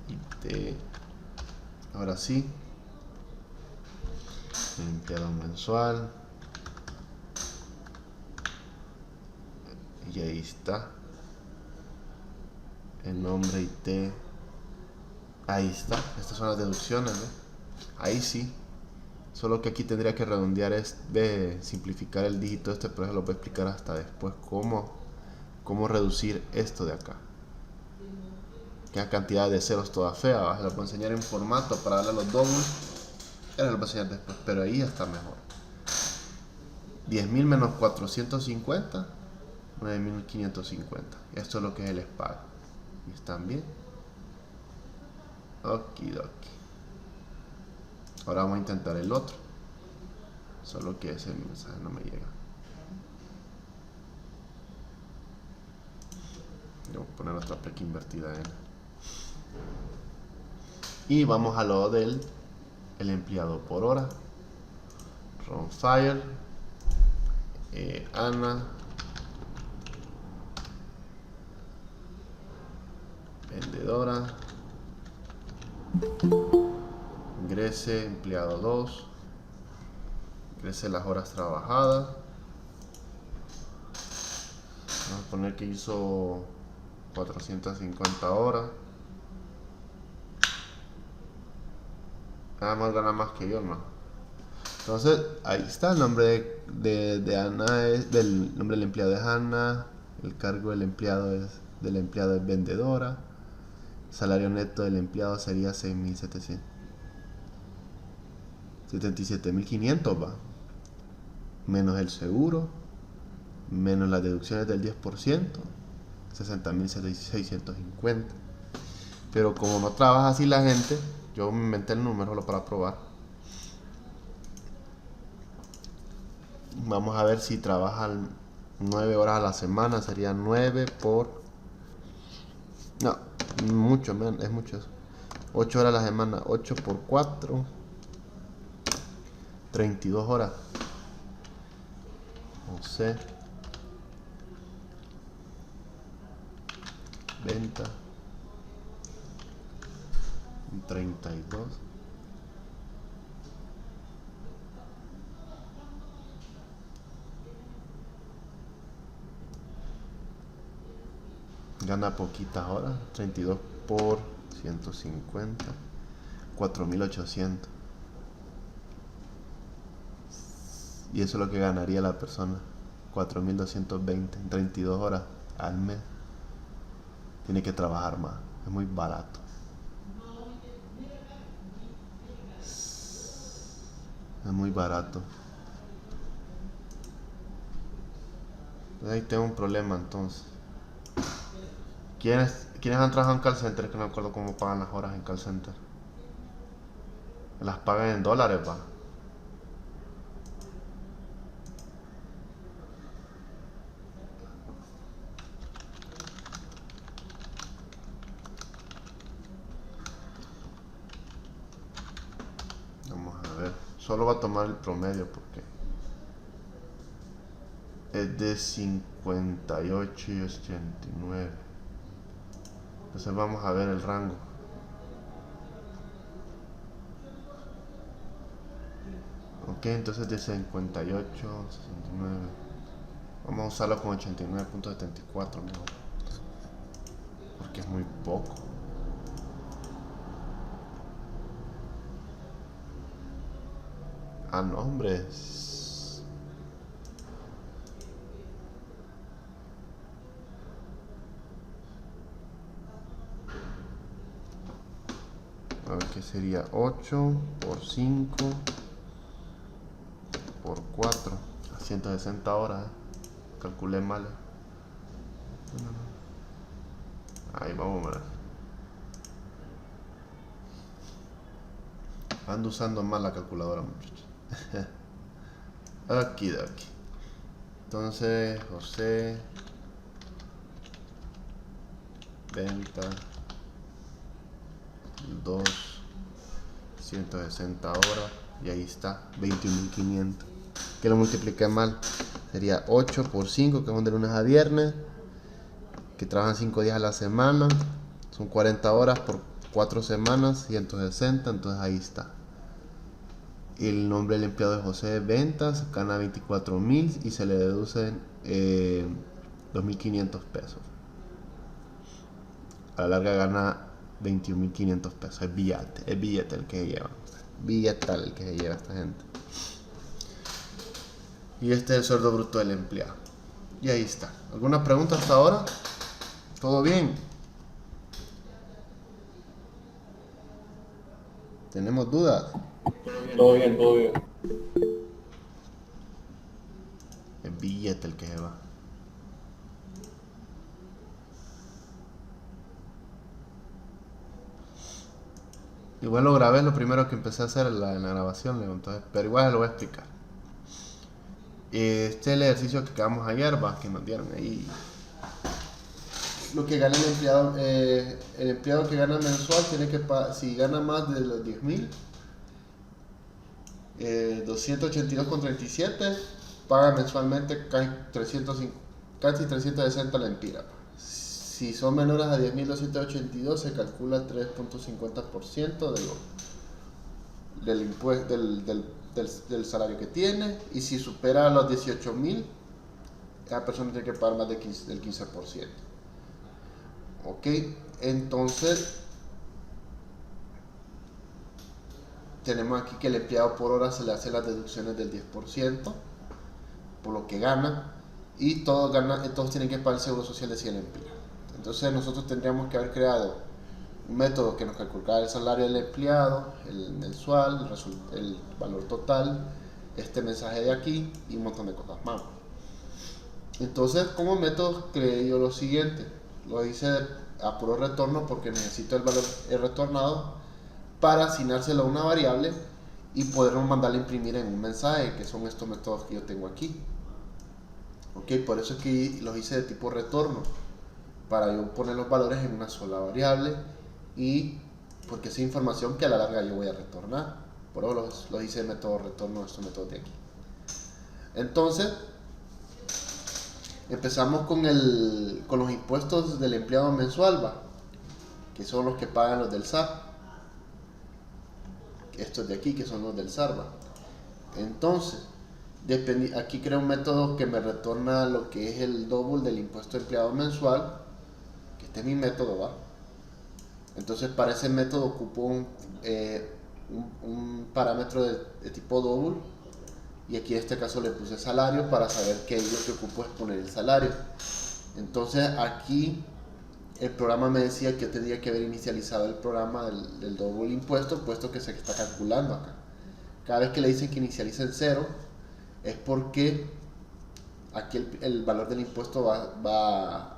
y ahora sí, el empleado mensual. Y ahí está el nombre IT. Ahí está, estas son las deducciones, ¿no? Ahí sí, solo que aquí tendría que redondear, simplificar el dígito pero eso lo voy a explicar hasta después cómo reducir esto de acá, que es cantidad de ceros toda fea. Se lo puedo enseñar en formato para darle los dobles, ya lo voy a enseñar después, pero ahí ya está mejor. 10.000 menos 450, 9.550. Esto es lo que es el SPAG. ¿Y están bien? Okidoki. Ahora vamos a intentar el otro. Solo que ese mensaje no me llega. Voy a poner otra pleca invertida en. Y vamos a lo del empleado por hora. Ron Fire. Ana. Vendedora. Ingrese empleado 2. Ingrese las horas trabajadas. Vamos a poner que hizo 450 horas. Nada más gana más que yo, ¿no? Entonces, ahí está el nombre de Ana, del nombre del empleado es Ana, el cargo del empleado es vendedora, salario neto del empleado sería 77.500, va, menos el seguro, menos las deducciones del 10%, 60.650. Pero como no trabaja así la gente, yo me inventé el número solo para probar. Vamos a ver si trabajan 9 horas a la semana. Sería 9 por... No, mucho menos, es mucho eso. 8 horas a la semana. 8 por 4. 32 horas. No sé. Venta. 32. Gana poquitas horas. 32 por 150. 4.800. Y eso es lo que ganaría la persona. 4.220 en 32 horas al mes. Tiene que trabajar más. Es muy barato. Es muy barato. Ahí tengo un problema entonces. ¿Quiénes han trabajado en call center? Que no me acuerdo cómo pagan las horas en call center. Las pagan en dólares, va. Vamos a ver. Solo va a tomar el promedio porque es de 58 y 89. Entonces vamos a ver el rango. Ok, entonces de 58, 69. Vamos a usarlo con 89.74 mejor. Porque es muy poco. Ah, no, hombre. A ver qué sería 8 por 5 por 4 a 160 horas. Calculé mal. Ahí vamos a ver. Ando usando mal la calculadora, muchachos. Aquí de aquí. Entonces, José, venta 2, 160 horas, y ahí está, 21.500. Que lo multipliqué mal. Sería 8 por 5, que son de lunes a viernes, que trabajan 5 días a la semana. Son 40 horas por 4 semanas, 160, entonces ahí está. El nombre del empleado es José de Ventas, gana 24.000 y se le deducen 2.500 pesos. A la larga gana 21.500 pesos. Es billete el que se lleva. Billetal el que se lleva esta gente. Y este es el sueldo bruto del empleado. Y ahí está. ¿Alguna pregunta hasta ahora? ¿Todo bien? ¿Tenemos dudas? Todo bien, todo bien. Es billete el que se va. Igual lo grabé, lo primero que empecé a hacer en la grabación, entonces, pero igual se lo voy a explicar. Este es el ejercicio que acabamos ayer, va, que nos dieron ahí. Lo que gana el empleado que gana mensual tiene que si gana más de los 10.000, 282,37, paga mensualmente casi 360 lempiras. si son menores a 10.282 se calcula el 3.50% del salario que tiene, y si supera los 18.000, esa persona tiene que pagar más del 15%. Ok, entonces tenemos aquí que el empleado por hora se le hace las deducciones del 10% por lo que gana, y todos tienen que pagar el seguro social de 100 empleados. Entonces nosotros tendríamos que haber creado un método que nos calculara el salario del empleado, el mensual, el valor total, este mensaje de aquí y un montón de cosas más. Entonces, como método creé yo lo siguiente: lo hice a puro retorno porque necesito el valor retornado para asignárselo a una variable y poderlo mandarle a imprimir en un mensaje, que son estos métodos que yo tengo aquí. Ok, por eso es que los hice de tipo retorno, para yo poner los valores en una sola variable, y porque es información que a la larga yo voy a retornar. Por eso los hice de método retorno, estos métodos de aquí. Entonces empezamos con los impuestos del empleado mensual, ¿va? Que son los que pagan los del SAR. Estos de aquí que son los del SAR, ¿va? Entonces aquí creo un método que me retorna lo que es el double del impuesto de empleado mensual, que este es mi método, ¿va? Entonces para ese método ocupo un parámetro de tipo double, y aquí en este caso le puse salario para saber que lo que ocupo es poner el salario. Entonces aquí el programa me decía que yo tendría que haber inicializado el programa del double impuesto, puesto que se está calculando acá. Cada vez que le dicen que inicialice en 0 es porque aquí el valor del impuesto va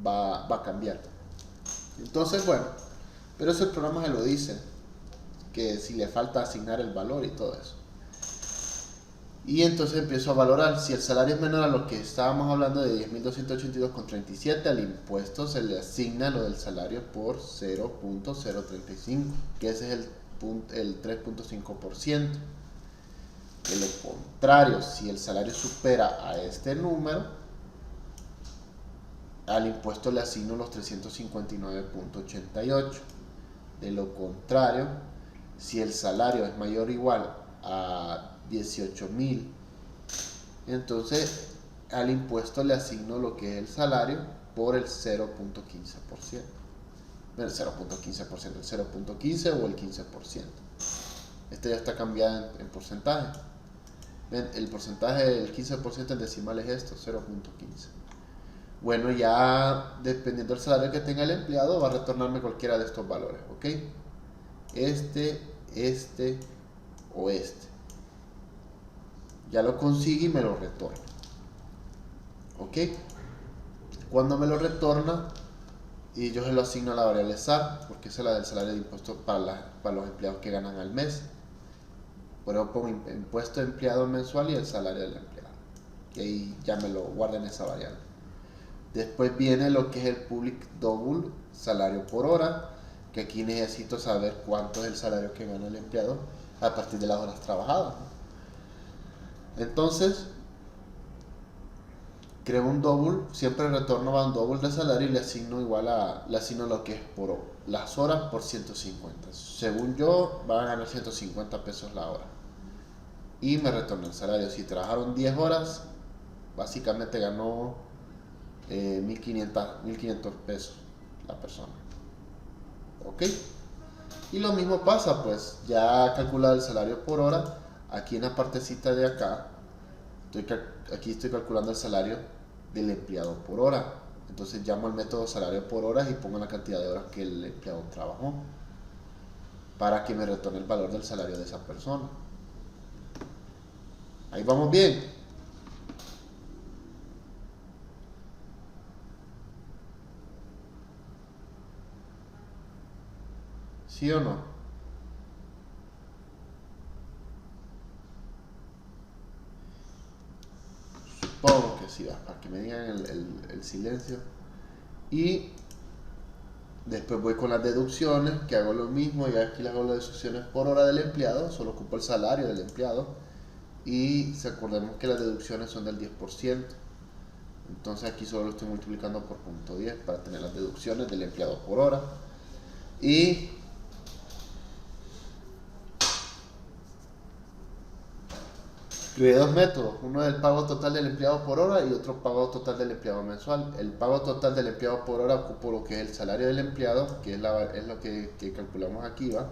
a cambiar. Entonces, bueno, pero ese programa se lo dice, que si le falta asignar el valor y todo eso. Y entonces empiezo a valorar. Si el salario es menor a lo que estábamos hablando de 10.282,37, al impuesto se le asigna lo del salario por 0.035, que ese es el 3.5%. De lo contrario, si el salario supera a este número, al impuesto le asigno los 359.88. De lo contrario, si el salario es mayor o igual a 18.000, entonces al impuesto le asigno lo que es el salario por el 0.15%. El 0.15%, el 0.15 o el 15%. Este ya está cambiado en porcentaje. ¿Ven? El porcentaje del 15% en decimal es esto, 0.15. Bueno, ya dependiendo del salario que tenga el empleado, va a retornarme cualquiera de estos valores, ¿ok? Este o este. Ya lo consigue y me lo retorna, ¿ok? Cuando me lo retorna, y yo se lo asigno a la variable SAR, porque esa es la del salario de impuesto para los empleados que ganan al mes. Por eso pongo impuesto de empleado mensual y el salario del empleado, y ahí ya me lo guarda en esa variable. Después viene lo que es el public double, salario por hora, que aquí necesito saber cuánto es el salario que gana el empleado a partir de las horas trabajadas. Entonces creo un double, siempre retorno a un double de salario y le asigno lo que es por las horas por 150. Según yo, van a ganar 150 pesos la hora, y me retorna el salario. Si trabajaron 10 horas, básicamente ganó 1.500 pesos la persona, ¿ok? Y lo mismo pasa, pues ya calculado el salario por hora. Aquí en la partecita de acá, estoy calculando el salario del empleado por hora. Entonces llamo al método salario por horas y pongo la cantidad de horas que el empleado trabajó, para que me retorne el valor del salario de esa persona. Ahí vamos bien. ¿Sí o no? Supongo que sí, para que me digan el silencio. Y después voy con las deducciones, que hago lo mismo. Y aquí le hago las deducciones por hora del empleado, solo ocupo el salario del empleado. Y recordemos que las deducciones son del 10%. Entonces aquí solo lo estoy multiplicando por 0.10 para tener las deducciones del empleado por hora. Y creé dos métodos, uno del pago total del empleado por hora y otro pago total del empleado mensual. El pago total del empleado por hora ocupo lo que es el salario del empleado, que es lo que calculamos aquí, ¿va?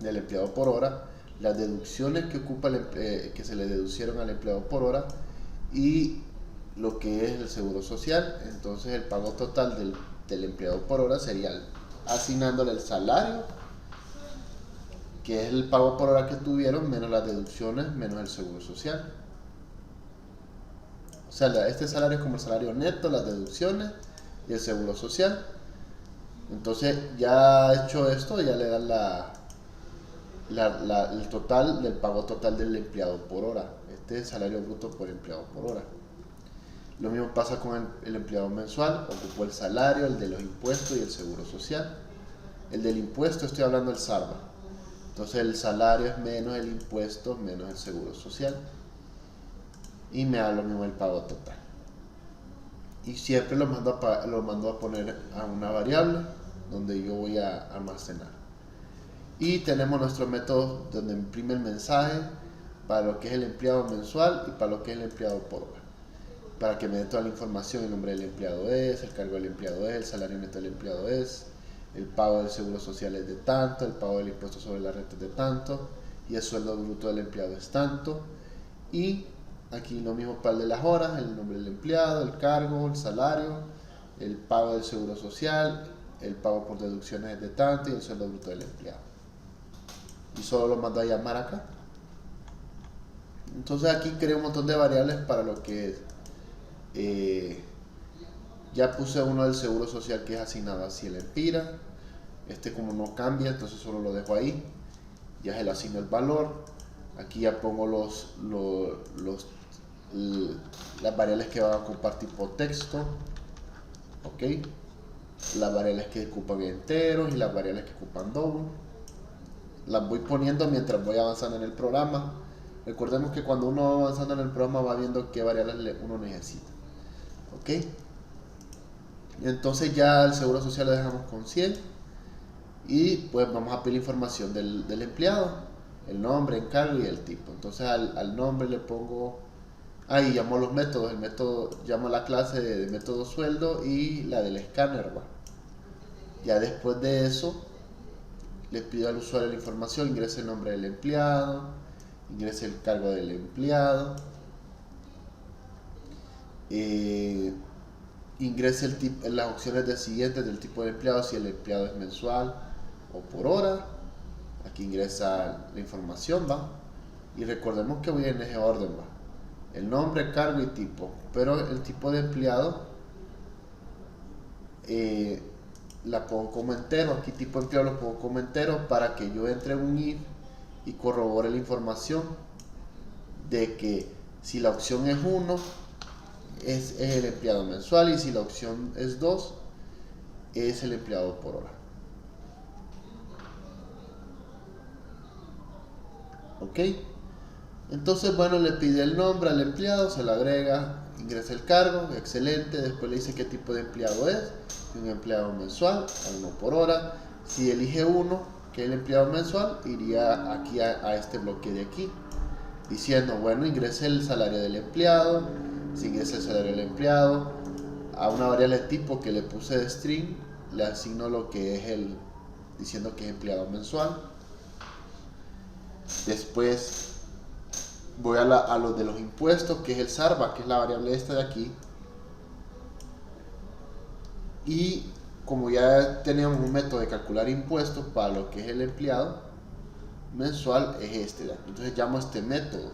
Del empleado por hora, las deducciones que ocupa que se le deducieron al empleado por hora y lo que es el seguro social. Entonces el pago total del empleado por hora sería asignándole el salario, que es el pago por hora que tuvieron, menos las deducciones, menos el seguro social. O sea, este salario es como el salario neto, las deducciones y el seguro social. Entonces, ya hecho esto, ya le dan el total del pago total del empleado por hora. Este es el salario bruto por empleado por hora. Lo mismo pasa con el empleado mensual, ocupó el salario, el de los impuestos y el seguro social. El del impuesto estoy hablando del SARVA. Entonces el salario es menos el impuesto menos el seguro social. Y me da lo mismo el pago total. Y siempre lo mando a poner a una variable donde yo voy a almacenar. Y tenemos nuestro método donde imprime el mensaje para lo que es el empleado mensual y para lo que es el empleado por hora. Para que me dé toda la información, el nombre del empleado es, el cargo del empleado es, el salario neto del empleado es, el pago del seguro social es de tanto, el pago del impuesto sobre la renta es de tanto, y el sueldo bruto del empleado es tanto. Y aquí lo mismo para el de las horas, el nombre del empleado, el cargo, el salario, el pago del seguro social, el pago por deducciones es de tanto y el sueldo bruto del empleado. Y solo lo mando a llamar acá. Entonces aquí creé un montón de variables para lo que es. Ya puse uno del seguro social que es asignado así el Empira. Este como no cambia, entonces solo lo dejo ahí. Ya se le asigno el valor. Aquí ya pongo las variables que van a ocupar tipo texto. Ok. Las variables que ocupan enteros y las variables que ocupan double. Las voy poniendo mientras voy avanzando en el programa. Recordemos que cuando uno va avanzando en el programa va viendo qué variables uno necesita. Ok. Entonces ya el seguro social lo dejamos con 100 y pues vamos a pedir información del empleado, el nombre, encargo y el tipo. Entonces al nombre le pongo, ahí llamo los métodos, el método, llamo la clase de método sueldo y la del escáner, ¿va? Ya después de eso le pido al usuario la información, ingrese el nombre del empleado, ingrese el cargo del empleado, ingrese las opciones de siguientes del tipo de empleado, si el empleado es mensual o por hora. Aquí ingresa la información, ¿va? Y recordemos que voy en ese orden, ¿va? El nombre, cargo y tipo. Pero el tipo de empleado la pongo como entero. Aquí tipo de empleado lo pongo como entero para que yo entre en un if y corrobore la información de que si la opción es 1 es el empleado mensual y si la opción es 2 es el empleado por hora. Ok, entonces bueno, le pide el nombre al empleado, se le agrega, ingresa el cargo, excelente. Después le dice qué tipo de empleado es, un empleado mensual o uno por hora. Si elige uno, que es el empleado mensual, iría aquí a este bloque de aquí diciendo, bueno, ingrese el salario del empleado. Si ingresa el salario del empleado, a una variable tipo que le puse de string, le asigno lo que es diciendo que es empleado mensual. Después voy a lo de los impuestos, que es el SARVA, que es la variable esta de aquí. Y como ya teníamos un método de calcular impuestos para lo que es el empleado mensual, es este de aquí. Entonces llamo este método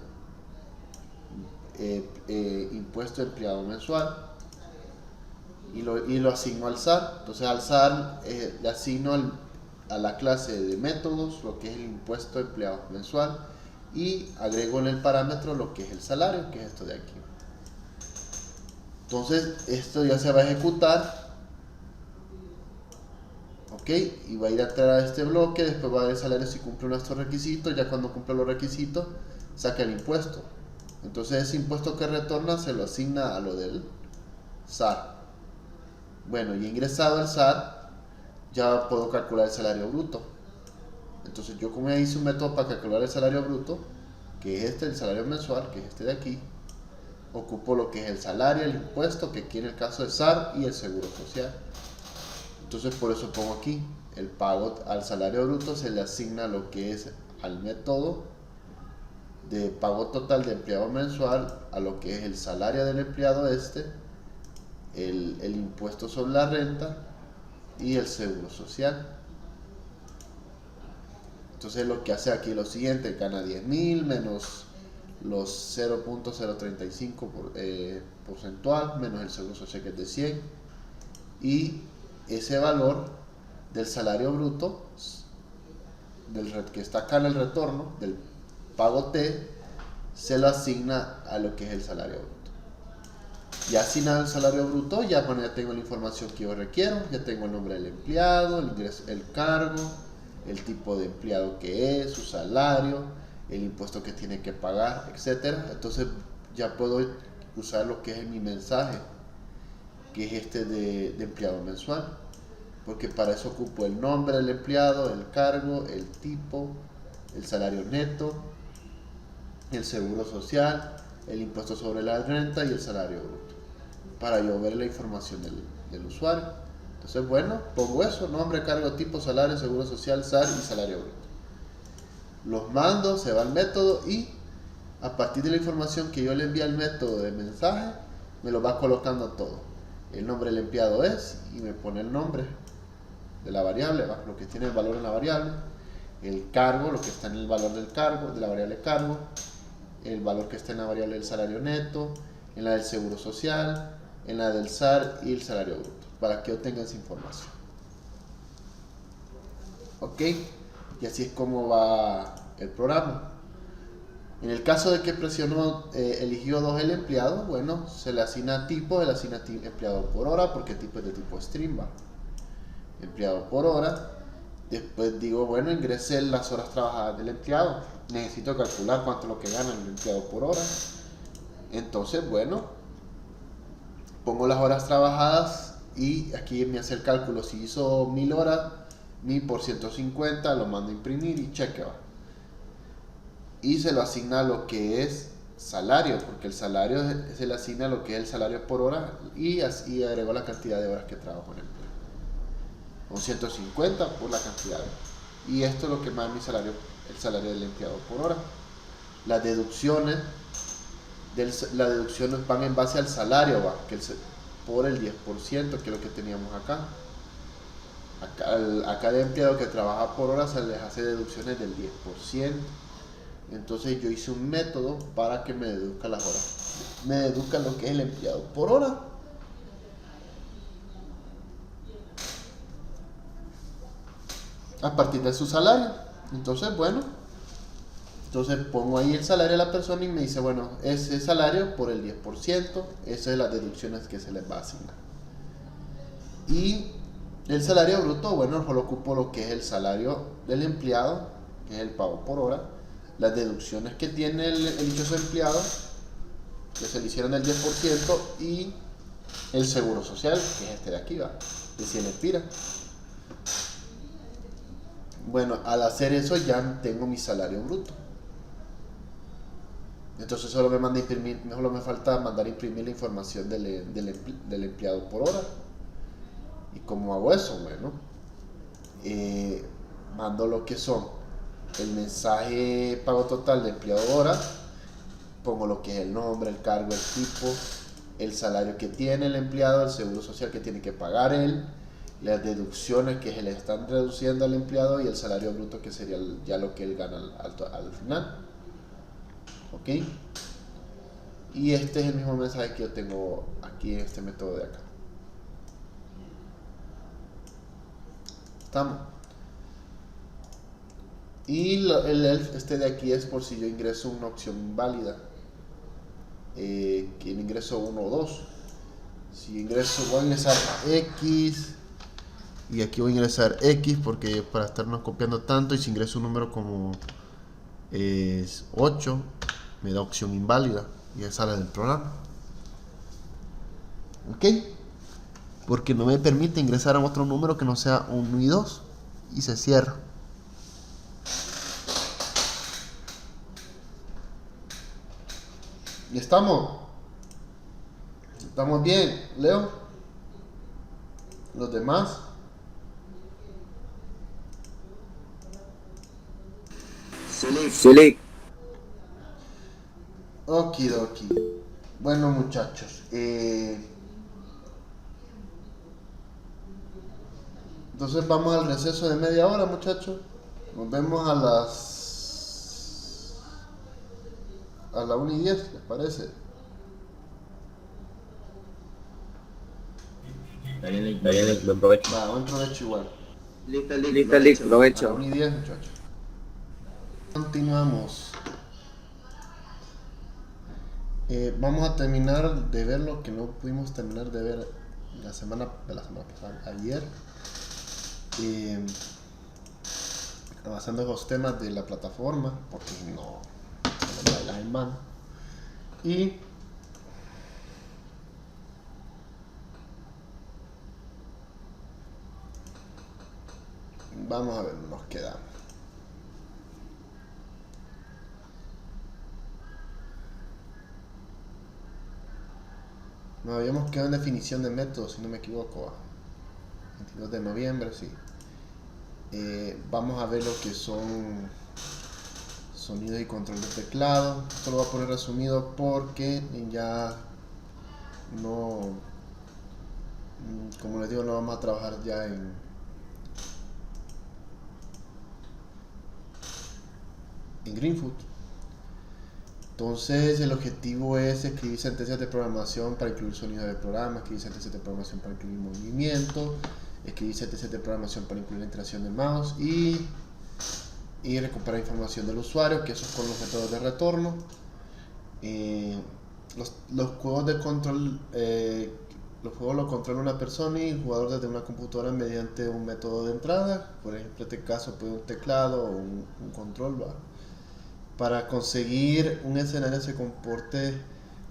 impuesto empleado mensual y lo asigno al SAR. Entonces al SAR le asigno a la clase de métodos lo que es el impuesto empleado mensual y agrego en el parámetro lo que es el salario, que es esto de aquí. Entonces esto ya se va a ejecutar, ok, y va a ir a entrar a este bloque. Después va a ver el salario si cumple nuestros requisitos. Ya cuando cumple los requisitos saca el impuesto. Entonces ese impuesto que retorna se lo asigna a lo del SAR. Bueno, y ingresado el SAR, ya puedo calcular el salario bruto. Entonces yo, como ya hice un método para calcular el salario bruto, que es este, el salario mensual, que es este de aquí, ocupo lo que es el salario, el impuesto, que aquí en el caso de SAR, y el seguro social. Entonces por eso pongo aquí, el pago al salario bruto se le asigna lo que es al método de pago total de empleado mensual, a lo que es el salario del empleado el impuesto sobre la renta y el seguro social. Entonces lo que hace aquí es lo siguiente: gana 10.000 menos los 0.035 porcentual menos el seguro social, que es de 100, y ese valor del salario bruto que está acá en el retorno del pago T se lo asigna a lo que es el salario bruto. Ya asignado el salario bruto, ya, bueno, ya tengo la información que yo requiero, ya tengo el nombre del empleado, el cargo, el tipo de empleado que es, su salario, el impuesto que tiene que pagar, etcétera. Entonces ya puedo usar lo que es mi mensaje, que es este de empleado mensual, porque para eso ocupo el nombre del empleado, el cargo, el tipo, el salario neto, el seguro social, el impuesto sobre la renta y el salario bruto, para yo ver la información del usuario. Entonces, bueno, pongo eso: nombre, cargo, tipo, salario, seguro social, SAR y salario bruto. Los mando, se va al método, y a partir de la información que yo le envíe al método de mensaje, me lo va colocando todo. El nombre del empleado es, y me pone el nombre de la variable, lo que tiene el valor en la variable, el cargo, lo que está en el valor del cargo, de la variable cargo, el valor que está en la variable del salario neto, en la del seguro social, en la del SAR y el salario bruto, para que obtengan esa información. Ok, y así es como va el programa. En el caso de que presionó, eligió 2 el empleado, bueno, se le asigna tipo, se le asigna empleado por hora, porque tipo es de tipo string, va. Empleado por hora. Después digo, bueno, ingresé las horas trabajadas del empleado. Necesito calcular cuánto es lo que gana el empleado por hora. Entonces, bueno, pongo las horas trabajadas, y aquí me hace el cálculo. Si hizo 1000 horas, 1000 por 150, lo mando a imprimir y cheque, va. Y se lo asigna a lo que es salario, porque el salario se le asigna a lo que es el salario por hora, y así agregó la cantidad de horas que trabajó en el empleo, con 150 por la cantidad. Y esto es lo que más mi salario, el salario del empleado por hora. Las deducciones van en base al salario, va, por el 10%, que es lo que teníamos acá. Acá de empleado que trabaja por hora se les hace deducciones del 10%. Entonces yo hice un método para que me deduzca las horas. Me deduzca lo que es el empleado por hora. A partir de su salario. Entonces, bueno, pongo ahí el salario de la persona y me dice, bueno, ese salario por el 10%, esas son las deducciones que se les va a asignar. Y el salario bruto, bueno, solo ocupo lo que es el salario del empleado, que es el pago por hora, las deducciones que tiene el dichoso empleado, que se le hicieron del 10%, y el seguro social, que es este de aquí, va, de 100 Empira. Bueno, al hacer eso ya tengo mi salario bruto. Entonces solo me falta mandar a imprimir la información del empleado por hora. ¿Y cómo hago eso? Bueno, mando lo que son el mensaje pago total de empleado hora, pongo lo que es el nombre, el cargo, el tipo, el salario que tiene el empleado, el seguro social que tiene que pagar él, las deducciones que se le están reduciendo al empleado, y el salario bruto, que sería ya lo que él gana al final. Ok, y este es el mismo mensaje que yo tengo aquí en este método de acá. Estamos. Y el ELF este de aquí es por si yo ingreso una opción inválida, que ingreso 1 o 2. Si ingreso, voy a ingresar X, y aquí voy a ingresar X porque para estarnos copiando tanto. Y si ingreso un número como 8, me da opción inválida y ya sale del programa. ¿Ok? Porque no me permite ingresar a otro número que no sea 1 y 2 y se cierra. ¿Y estamos? ¿Estamos bien, Leo? ¿Los demás? Select. Okidoki. Bueno, muchachos, entonces vamos al receso de media hora, muchachos. Nos vemos a la 1:10, ¿les parece? Está bien, buen provecho. Va, buen provecho igual. Listo, Listo, A la provecho. 1:10, muchachos. Continuamos. Vamos a terminar de ver lo que no pudimos terminar de ver la semana pasada, ayer. Avanzando en los temas de la plataforma, porque no me la en mano. Y vamos a ver, nos quedamos. Nos habíamos quedado en definición de métodos, si no me equivoco. 22 de noviembre, sí. Vamos a ver lo que son sonidos y control de teclado. Esto lo voy a poner resumido porque ya no, como les digo, no vamos a trabajar ya en Greenfoot. Entonces el objetivo es escribir sentencias de programación para incluir sonidos de programa, escribir sentencias de programación para incluir movimiento, escribir sentencias de programación para incluir la interacción de mouse y recuperar información del usuario, que eso es con los métodos de retorno. Los juegos de control, los juegos los controla una persona y el jugador desde una computadora mediante un método de entrada, por ejemplo en este caso puede un teclado o un control, ¿va? Para conseguir un escenario que se comporte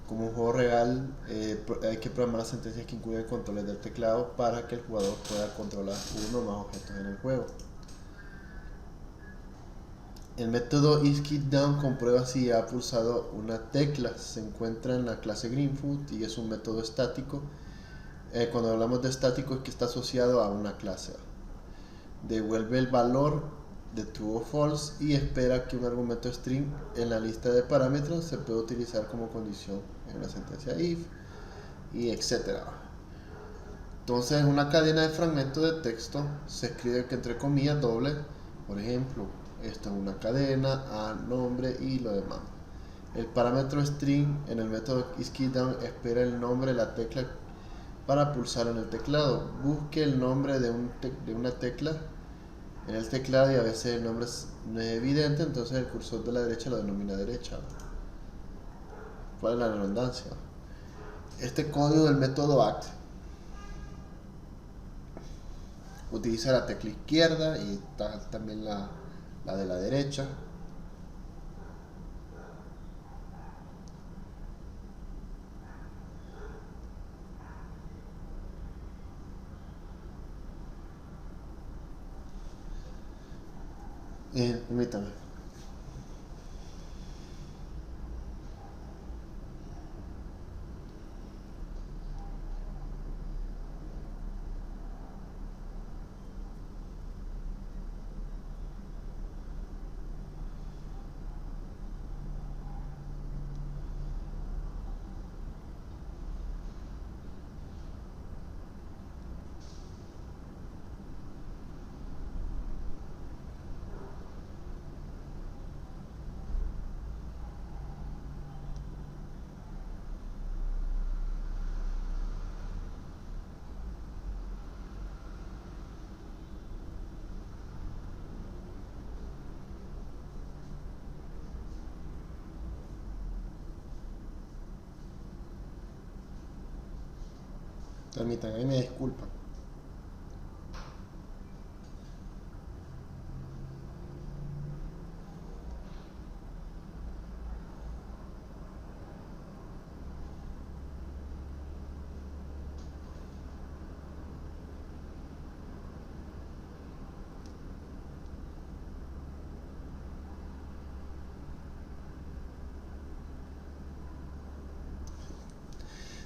como un juego real, hay que programar las sentencias que incluyen controles del teclado para que el jugador pueda controlar uno o más objetos en el juego. El método isKeyDown comprueba si ha pulsado una tecla. Se encuentra en la clase Greenfoot y es un método estático. Cuando hablamos de estático es que está asociado a una clase. Devuelve el valor de true o false y espera que un argumento string en la lista de parámetros se pueda utilizar como condición en la sentencia if y etcétera. Entonces en una cadena de fragmentos de texto se escribe que entre comillas doble, por ejemplo, esto es una cadena, a nombre y lo demás. El parámetro string en el método isKeyDown espera el nombre de la tecla para pulsar en el teclado. Busque el nombre de una tecla en el teclado y a veces el nombre no es evidente, entonces el cursor de la derecha lo denomina derecha. ¿Cuál es la redundancia? Este código del método act utiliza la tecla izquierda y está también la de la derecha. Permítame. Permítanme, ahí me disculpan.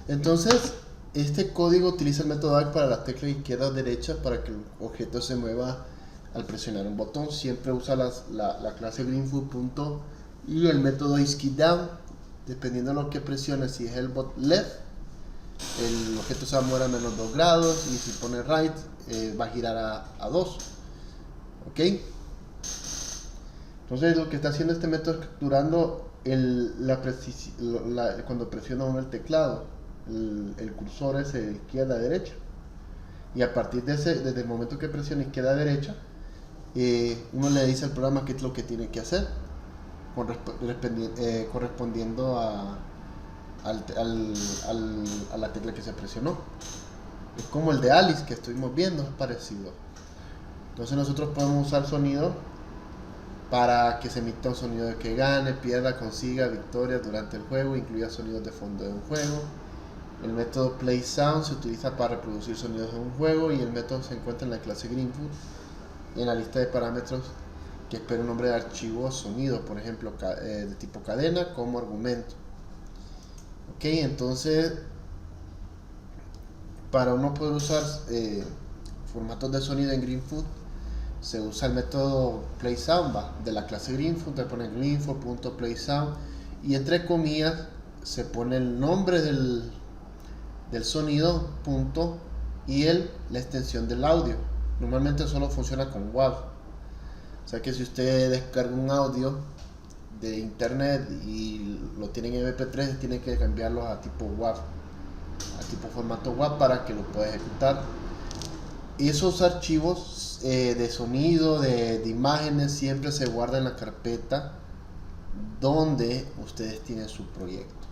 Entonces, este código utiliza el método ACK para la tecla izquierda o derecha para que el objeto se mueva al presionar un botón. Siempre usa la clase greenfoot punto y el método isKeyDown. Dependiendo de lo que presione, si es el bot left, el objeto se va a mover a menos 2 grados, y si pone right, va a girar a 2. ¿Ok? Entonces lo que está haciendo este método es capturando cuando presiona uno el teclado, el cursor es de izquierda a derecha, y a partir de desde el momento que presiona izquierda a derecha, uno le dice al programa qué es lo que tiene que hacer correspondiendo a la tecla que se presionó. Es como el de Alice que estuvimos viendo, es parecido. Entonces nosotros podemos usar sonido para que se emita un sonido de que gane, pierda, consiga victoria durante el juego, incluya sonidos de fondo de un juego. El método playSound se utiliza para reproducir sonidos de un juego, y el método se encuentra en la clase greenfoot en la lista de parámetros que espera un nombre de archivo o sonido, por ejemplo de tipo cadena, como argumento. Ok, entonces para uno poder usar formatos de sonido en greenfoot, se usa el método playSound de la clase greenfoot. Te pone greenfoot.playSound y entre comillas se pone el nombre del sonido punto y la extensión del audio. Normalmente solo funciona con WAV, o sea que si usted descarga un audio de internet y lo tiene en MP3, tiene que cambiarlo a tipo WAV, a tipo formato WAV, para que lo pueda ejecutar. Esos archivos de sonido, de imágenes, siempre se guardan en la carpeta donde ustedes tienen su proyecto.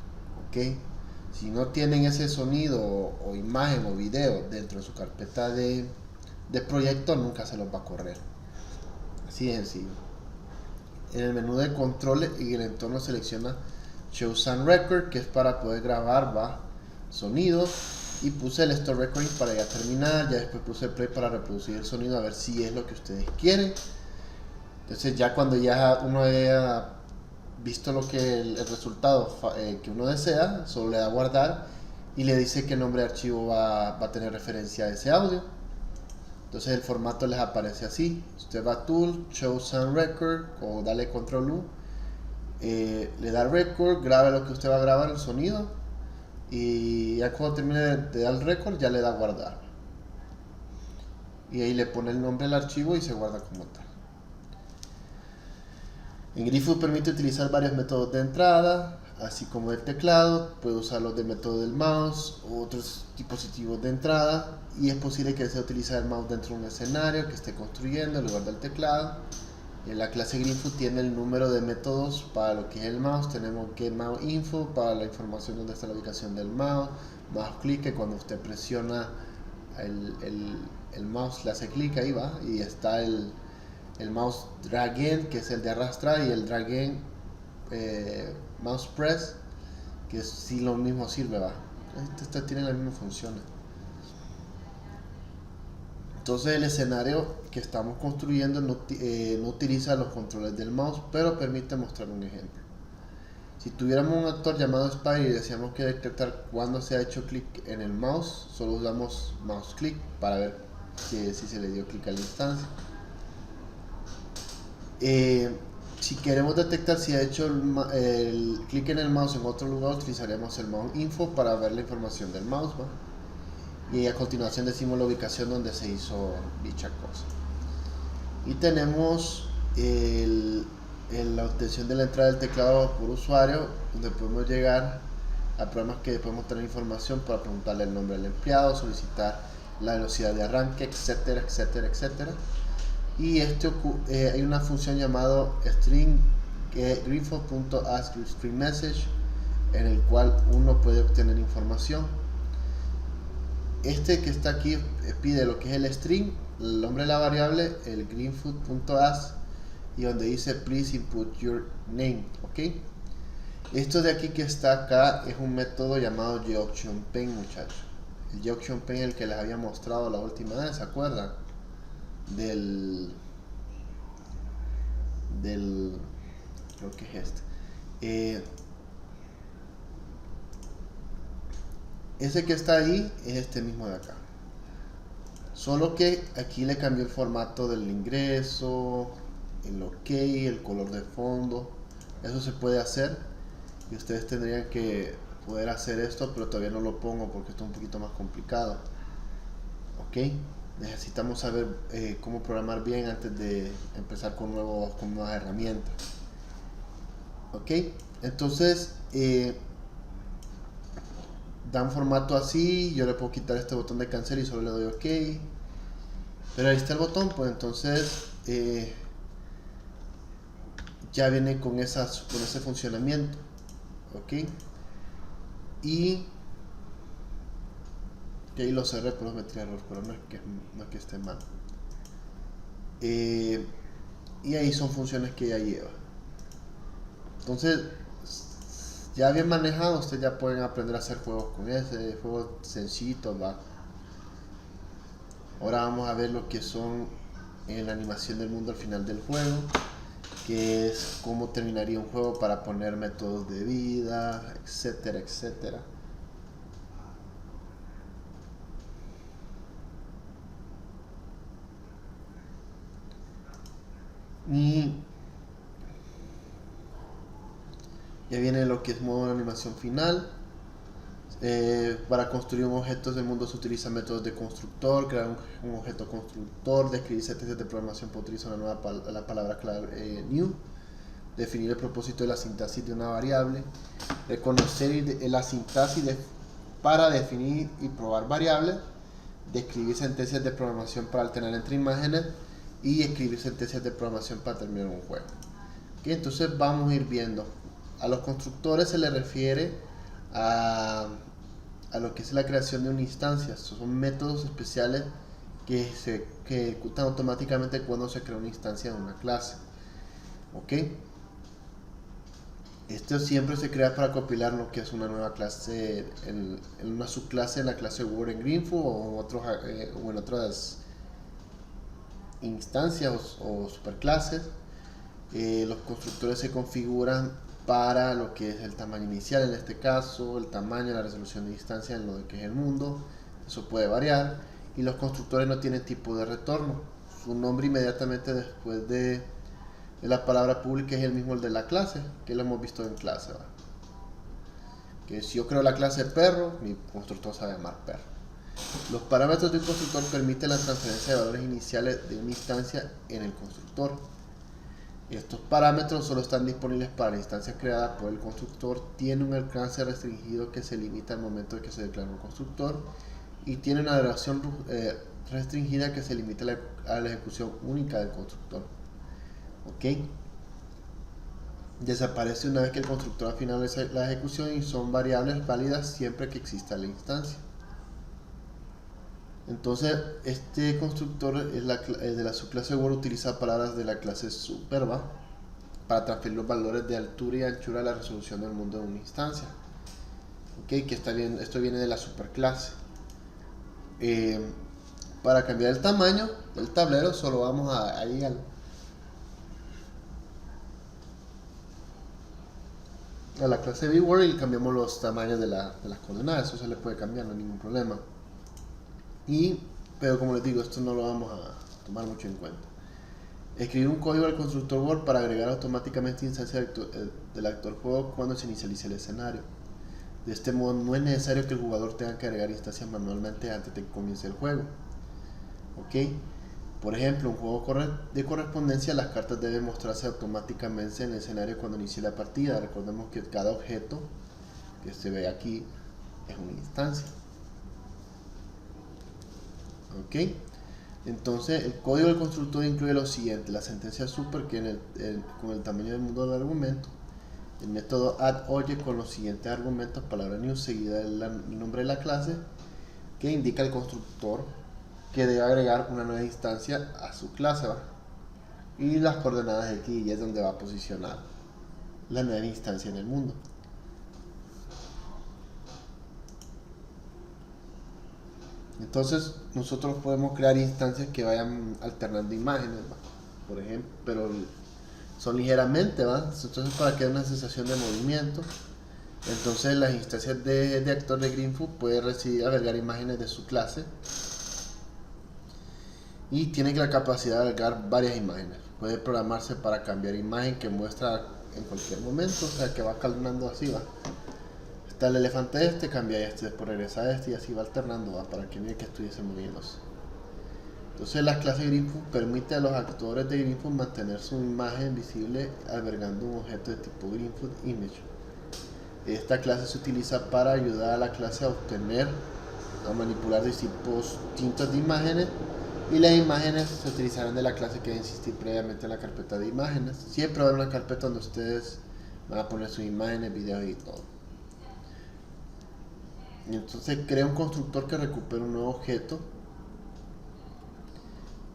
¿Ok? Si no tienen ese sonido o imagen o video dentro de su carpeta de proyecto, nunca se los va a correr. Así de sencillo. En el menú de control y el entorno selecciona Show Sound Record, que es para poder grabar sonidos, y puse el Stop Recording para ya terminar. Ya después puse el Play para reproducir el sonido, a ver si es lo que ustedes quieren. Entonces ya cuando ya uno haya visto lo que el resultado que uno desea, solo le da guardar y le dice que el nombre de archivo va a tener referencia a ese audio. Entonces el formato les aparece así. Usted va a Tool, Show Sound Record, o dale Control U, le da Record, grabe lo que usted va a grabar, el sonido, y ya cuando termine de dar el record, ya le da guardar, y ahí le pone el nombre del archivo y se guarda como tal. En greenfoot permite utilizar varios métodos de entrada, así como el teclado. Puede usar los de método del mouse u otros dispositivos de entrada, y es posible que desee utilizar el mouse dentro de un escenario que esté construyendo en lugar del teclado. En la clase greenfoot tiene el número de métodos para lo que es el mouse. Tenemos getMouseInfo para la información donde está la ubicación del mouse, mouse click, que cuando usted presiona el mouse le hace clic, ahí va, y está el mouse drag in, que es el de arrastrar, y el drag in mouse press, que sí lo mismo sirve, va. Este tiene las mismas funciones. Entonces el escenario que estamos construyendo no utiliza los controles del mouse, pero permite mostrar un ejemplo. Si tuviéramos un actor llamado Spy y deseamos que detectar cuando se ha hecho clic en el mouse, solo usamos mouse click para ver si se le dio clic a la instancia. Si queremos detectar si ha hecho el clic en el mouse en otro lugar, utilizaremos el mouse info para ver la información del mouse, ¿va? Y a continuación decimos la ubicación donde se hizo dicha cosa. Y tenemos la obtención de la entrada del teclado por usuario, donde podemos llegar a programas que podemos tener información para preguntarle el nombre del empleado, solicitar la velocidad de arranque, etcétera, etcétera, etcétera. Y hay una función llamada string greenfoot.askStringMessage, en el cual uno puede obtener información. Este que está aquí pide lo que es el string, el nombre de la variable, el greenfoot.ask, y donde dice please input your name. Ok, esto de aquí que está acá es un método llamado GeoActionPen, muchachos. El GeoActionPen es el que les había mostrado la última vez, ¿se acuerdan? Creo que es este. ese que está ahí es este mismo de acá. Solo que aquí le cambió el formato del ingreso, el OK, el color de fondo. Eso se puede hacer y ustedes tendrían que poder hacer esto, pero todavía no lo pongo porque esto es un poquito más complicado. OK, necesitamos saber cómo programar bien antes de empezar con nuevas herramientas. OK, entonces da un formato así. Yo le puedo quitar este botón de cancel y solo le doy OK, pero ahí está el botón. Pues entonces ya viene con ese funcionamiento. OK, y ahí lo cerré, pero me tiré error, pero no es que esté mal. Y ahí son funciones que ya lleva. Entonces, ya bien manejado, ustedes ya pueden aprender a hacer juegos con ese, juegos sencillitos, ¿va? Ahora vamos a ver lo que son la animación del mundo al final del juego, que es cómo terminaría un juego para poner métodos de vida, etcétera, etcétera. Y ya viene lo que es modo de animación final. Para construir un objeto del mundo se utiliza métodos de constructor, crear un objeto constructor, describir sentencias de programación para utilizar la palabra clave new, definir el propósito de la sintaxis de una variable, reconocer la sintaxis para definir y probar variables, describir sentencias de programación para alternar entre imágenes y escribir sentencias de programación para terminar un juego. ¿Okay? Entonces vamos a ir viendo. A los constructores se les refiere a lo que es la creación de una instancia. Son métodos especiales que ejecutan automáticamente cuando se crea una instancia de una clase. ¿Ok? Esto siempre se crea para compilar lo que es una nueva clase en una subclase de la clase Word en Greenfo o en otras instancias o superclases. Los constructores se configuran para lo que es el tamaño inicial, en este caso, el tamaño, la resolución de instancia en lo que es el mundo. Eso puede variar. Y los constructores no tienen tipo de retorno. Su nombre inmediatamente después de la palabra pública es el mismo el de la clase, que lo hemos visto en clase, ¿va? Que si yo creo la clase perro, mi constructor se va a llamar perro. Los parámetros de un constructor permiten la transferencia de valores iniciales de una instancia en el constructor. Estos parámetros solo están disponibles para la instancia creada por el constructor, tienen un alcance restringido que se limita al momento de que se declara un constructor y tiene una duración restringida que se limita a la ejecución única del constructor. ¿Ok? Desaparece una vez que el constructor finaliza la ejecución y son variables válidas siempre que exista la instancia. Entonces, este constructor es de la subclase Word, utiliza palabras de la clase Superba para transferir los valores de altura y anchura a la resolución del mundo de una instancia. ¿Ok? Que está bien, esto viene de la superclase. Para cambiar el tamaño del tablero, solo vamos a ir a la clase Viewer y cambiamos los tamaños de las coordenadas. Eso se le puede cambiar, no hay ningún problema. Pero como les digo, esto no lo vamos a tomar mucho en cuenta. Escribir un código al constructor Word para agregar automáticamente instancias del actor juego cuando se inicialice el escenario. De este modo no es necesario que el jugador tenga que agregar instancias manualmente antes de que comience el juego. ¿Ok? Por ejemplo, un juego de correspondencia, las cartas deben mostrarse automáticamente en el escenario cuando inicie la partida. Recordemos que cada objeto que se ve aquí es una instancia. ¿Ok? Entonces el código del constructor incluye lo siguiente: la sentencia super, que con el tamaño del mundo del argumento, el método add_object con los siguientes argumentos, palabra new seguida del nombre de la clase, que indica al constructor que debe agregar una nueva instancia a su clase, ¿va? Y las coordenadas de aquí, y es donde va a posicionar la nueva instancia en el mundo. Entonces nosotros podemos crear instancias que vayan alternando imágenes, ¿va? Por ejemplo, pero son ligeramente, ¿va? Entonces para que haya una sensación de movimiento, Entonces las instancias de actor de Greenfoot puede albergar imágenes de su clase y tiene la capacidad de albergar varias imágenes. Puede programarse para cambiar imagen que muestra en cualquier momento, o sea que va calmando así, va. Está el elefante este, cambia este, después regresa a este y así va alternando, va, para que mire que estuviese moviéndose. Entonces la clase Greenfoot permite a los actores de Greenfoot mantener su imagen visible albergando un objeto de tipo Greenfoot Image. Esta clase se utiliza para ayudar a la clase a manipular distintos de imágenes, y las imágenes se utilizarán de la clase que existir previamente en la carpeta de imágenes. Siempre va a haber una carpeta donde ustedes van a poner sus imágenes, videos y todo. Y entonces crea un constructor que recupera un nuevo objeto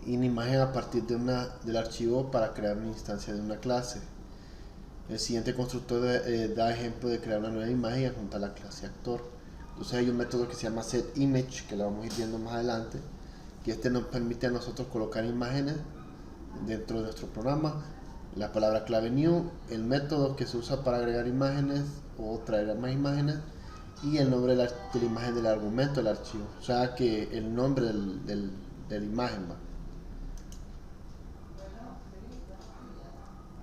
y una imagen a partir del archivo para crear una instancia de una clase. El siguiente constructor da ejemplo de crear una nueva imagen y adjuntar la clase actor. Entonces hay un método que se llama setImage, que lo vamos a ir viendo más adelante, que nos permite a nosotros colocar imágenes dentro de nuestro programa. La palabra clave new, el método que se usa para agregar imágenes o traer más imágenes, y el nombre de la imagen del argumento del archivo, o sea que el nombre de la imagen va.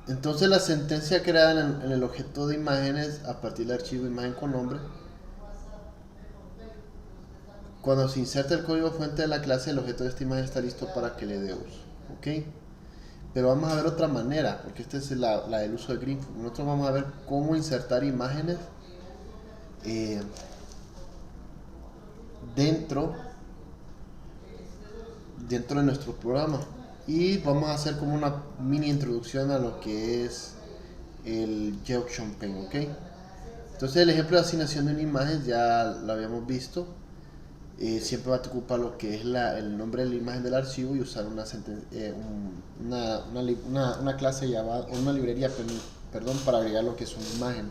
Entonces la sentencia creada en el objeto de imágenes a partir del archivo imagen con nombre, cuando se inserta el código fuente de la clase, el objeto de esta imagen está listo para que le dé uso, ¿ok? Pero vamos a ver otra manera, porque esta es la del uso de Greenfoot. Nosotros vamos a ver cómo insertar imágenes dentro de nuestro programa, y vamos a hacer como una mini introducción a lo que es el Junction Pen, ¿ok? Entonces el ejemplo de asignación de una imagen ya lo habíamos visto. Siempre va a ocupar lo que es el nombre de la imagen del archivo y usar una clase llamada, o una librería, perdón, para agregar lo que es una imagen.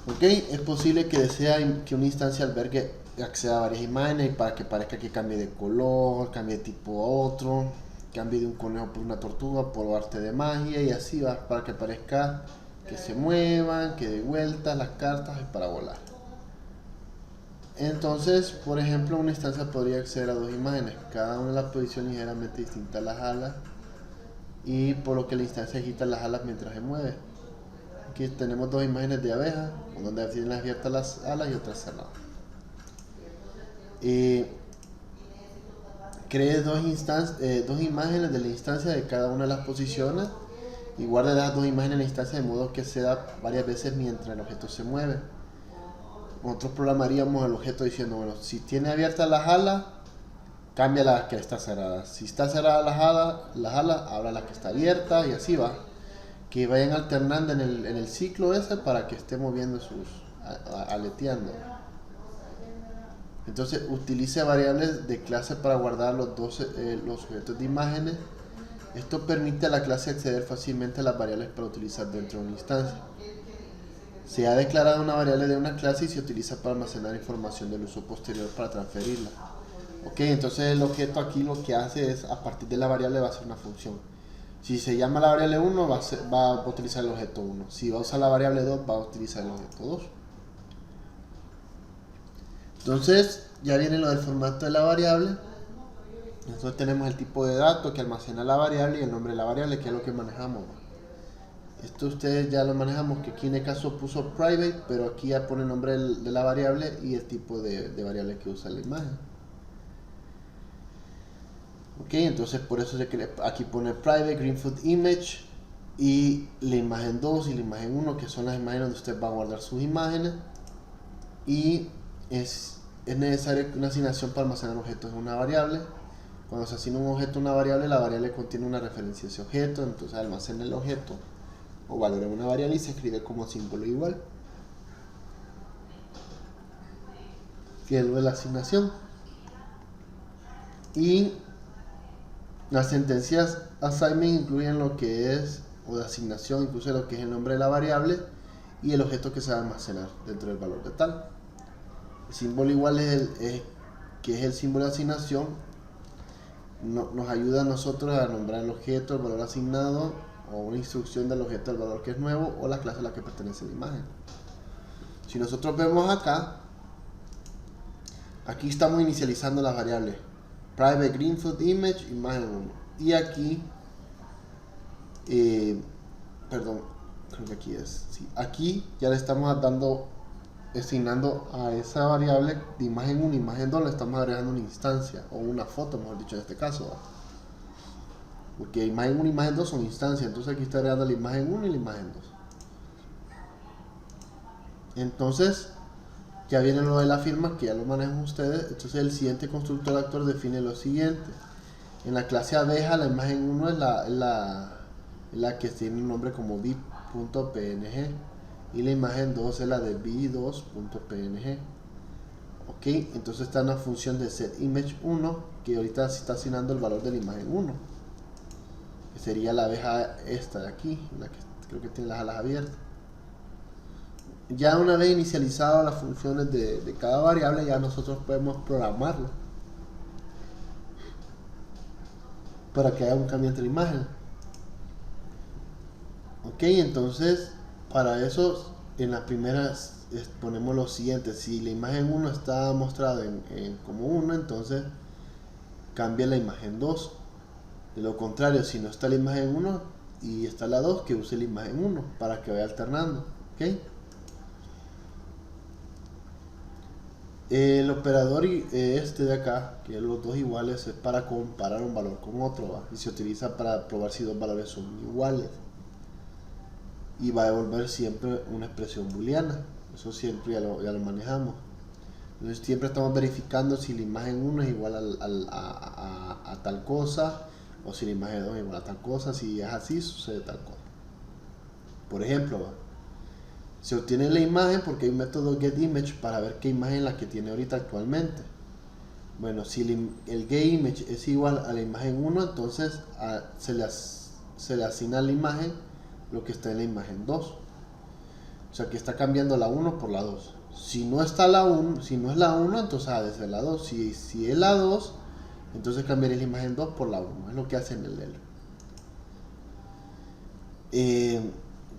Ok, es posible que desee que una instancia albergue acceda a varias imágenes para que parezca que cambie de color, cambie de tipo a otro, cambie de un conejo por una tortuga, por arte de magia, y así va, para que parezca que se muevan, que dé vueltas las cartas y para volar. Entonces, por ejemplo, una instancia podría acceder a dos imágenes, cada una en la posición ligeramente distinta a las alas, y por lo que la instancia agita las alas mientras se mueve. Aquí tenemos dos imágenes de abejas, donde tienen abiertas las alas y otra cerradas. Cree dos imágenes de la instancia de cada una de las posiciones y guarde las dos imágenes en la instancia de modo que se da varias veces mientras el objeto se mueve. Nosotros programaríamos el objeto diciendo, bueno, si tiene abiertas las alas, cambia la que está cerrada. Si está cerrada las alas, habla la que está abierta, y así va. Que vayan alternando en el ciclo ese para que esté moviendo aleteando. Entonces utilice variables de clase para guardar los objetos de imágenes. Esto permite a la clase acceder fácilmente a las variables para utilizar dentro de una instancia. Se ha declarado una variable de una clase y se utiliza para almacenar información del uso posterior para transferirla. Ok, entonces el objeto aquí lo que hace es, a partir de la variable va a hacer una función. Si se llama la variable 1, va a utilizar el objeto 1. Si va a usar la variable 2, va a utilizar el objeto 2. Entonces, ya viene lo del formato de la variable. Entonces tenemos el tipo de dato que almacena la variable y el nombre de la variable, que es lo que manejamos. Esto ustedes ya lo manejamos, que aquí en el caso puso private, pero aquí ya pone el nombre de la variable y el tipo de variable que usa la imagen. Ok, entonces por eso aquí pone private Greenfoot image y la imagen 2 y la imagen 1, que son las imágenes donde usted va a guardar sus imágenes, y es necesaria una asignación para almacenar objetos en una variable. Cuando se asigna un objeto a una variable, la variable contiene una referencia a ese objeto, entonces almacena el objeto o valor en una variable y se escribe como símbolo igual, que es lo de la asignación. Y las sentencias assignment incluyen lo que es, o de asignación, incluye lo que es el nombre de la variable y el objeto que se va a almacenar dentro del valor de tal. El símbolo igual que es el símbolo de asignación, nos ayuda a nosotros a nombrar el objeto, el valor asignado o una instrucción del objeto del valor que es nuevo o la clase a la que pertenece la imagen. Si nosotros vemos acá, aquí estamos inicializando las variables private greenfield image imagen 1 y aquí perdón, creo que aquí es, sí, aquí ya le estamos asignando a esa variable de imagen 1 imagen 2 le estamos agregando una instancia o una foto, mejor dicho, en este caso, ¿va? Porque imagen 1 y imagen 2 son instancias, entonces aquí está agregando la imagen 1 y la imagen 2. Entonces ya viene lo de la firma, que ya lo manejan ustedes. Entonces el siguiente constructor actor define lo siguiente: en la clase abeja la imagen 1 es la que tiene un nombre como bit.png y la imagen 2 es la de b2.png. ok, entonces está en la función de setImage1 que ahorita se está asignando el valor de la imagen 1, que sería la abeja esta de aquí, la que creo que tiene las alas abiertas. Ya una vez inicializado las funciones de cada variable, ya nosotros podemos programarla para que haga un cambio entre imágenes. Ok, entonces para eso en la primera ponemos lo siguiente: si la imagen 1 está mostrada como 1, entonces cambia la imagen 2. De lo contrario, si no está la imagen 1 y está la 2, que use la imagen 1 para que vaya alternando. Ok, el operador este de acá, que los dos iguales, es para comparar un valor con otro, ¿va? Y se utiliza para probar si dos valores son iguales y va a devolver siempre una expresión booleana. Eso siempre ya lo manejamos. Entonces siempre estamos verificando si la imagen 1 es igual a tal cosa, o si la imagen 2 es igual a tal cosa. Si es así, sucede tal cosa. Por ejemplo, ¿va? Se obtiene la imagen porque hay un método getImage para ver qué imagen es la que tiene ahorita actualmente. Bueno, si el getImage es igual a la imagen 1, entonces se le asigna a la imagen lo que está en la imagen 2. O sea que está cambiando la 1 por la 2. Si no está la 1, si no es la 1, entonces ha de ser la 2. Si es la 2, entonces cambiaré la imagen 2 por la 1. Es lo que hace en el Elo.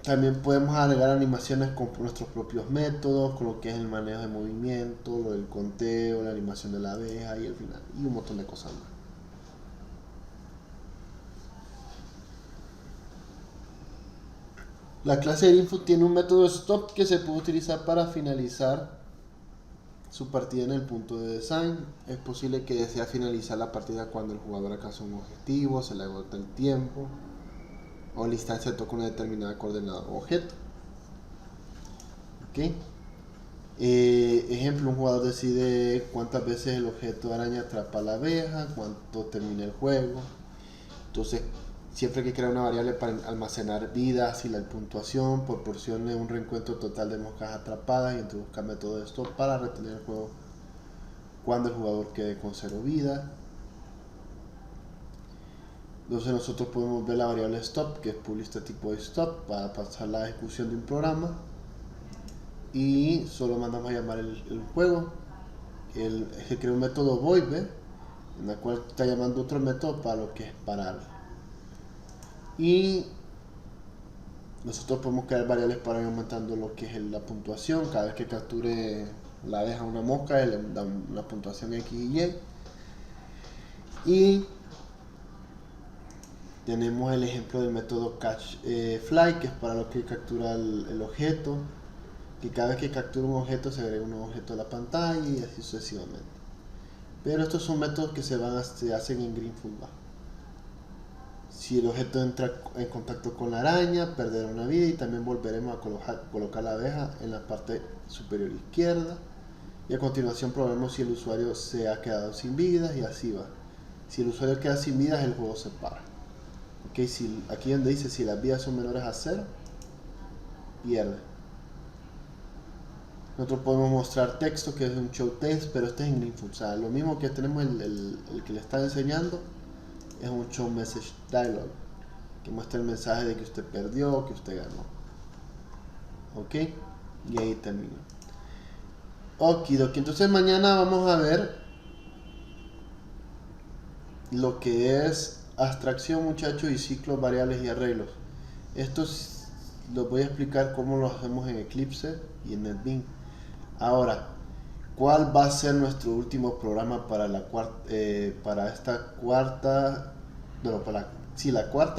También podemos agregar animaciones con nuestros propios métodos, con lo que es el manejo de movimiento, lo del conteo, la animación de la abeja y el final, y un montón de cosas más. La clase de info tiene un método stop que se puede utilizar para finalizar su partida en el punto de design. Es posible que desee finalizar la partida cuando el jugador alcanza un objetivo, se le agota el tiempo, o la instancia toca una determinada coordenada o objeto. Ok, ejemplo, un jugador decide cuántas veces el objeto de araña atrapa a la abeja, cuánto termina el juego. Entonces siempre que crea una variable para almacenar vidas y la puntuación, proporcione un reencuentro total de moscas atrapadas y introduzca método de stop para retener el juego cuando el jugador quede con 0 vida. Entonces nosotros podemos ver la variable stop, que es public static void stop, para pasar la ejecución de un programa, y solo mandamos a llamar el juego. Se crea un método void, ¿ve? En el cual está llamando otro método para lo que es parar. Y nosotros podemos crear variables para ir aumentando lo que es la puntuación. Cada vez que capture la abeja una mosca, le da una puntuación X y Y. Y tenemos el ejemplo del método catchFly, que es para lo que captura el objeto, que cada vez que captura un objeto se agrega un objeto a la pantalla y así sucesivamente. Pero estos son métodos que se hacen en Greenfield. Si el objeto entra en contacto con la araña, perderá una vida y también volveremos a colocar la abeja en la parte superior izquierda. Y a continuación probemos si el usuario se ha quedado sin vidas y así va. Si el usuario queda sin vidas, el juego se para. Okay, aquí donde dice si las vidas son menores a 0, pierde. Nosotros podemos mostrar texto, que es un show text, pero este es en Greenfield. O sea, lo mismo que tenemos el que le está enseñando, es un show message dialog, que muestra el mensaje de que usted perdió, que usted ganó. Ok, y ahí termina. Okidoki, entonces mañana vamos a ver lo que es abstracción, muchachos, y ciclos, variables y arreglos. Los voy a explicar cómo lo hacemos en Eclipse y en NetBeans. Ahora, ¿cuál va a ser nuestro último programa para la cuarta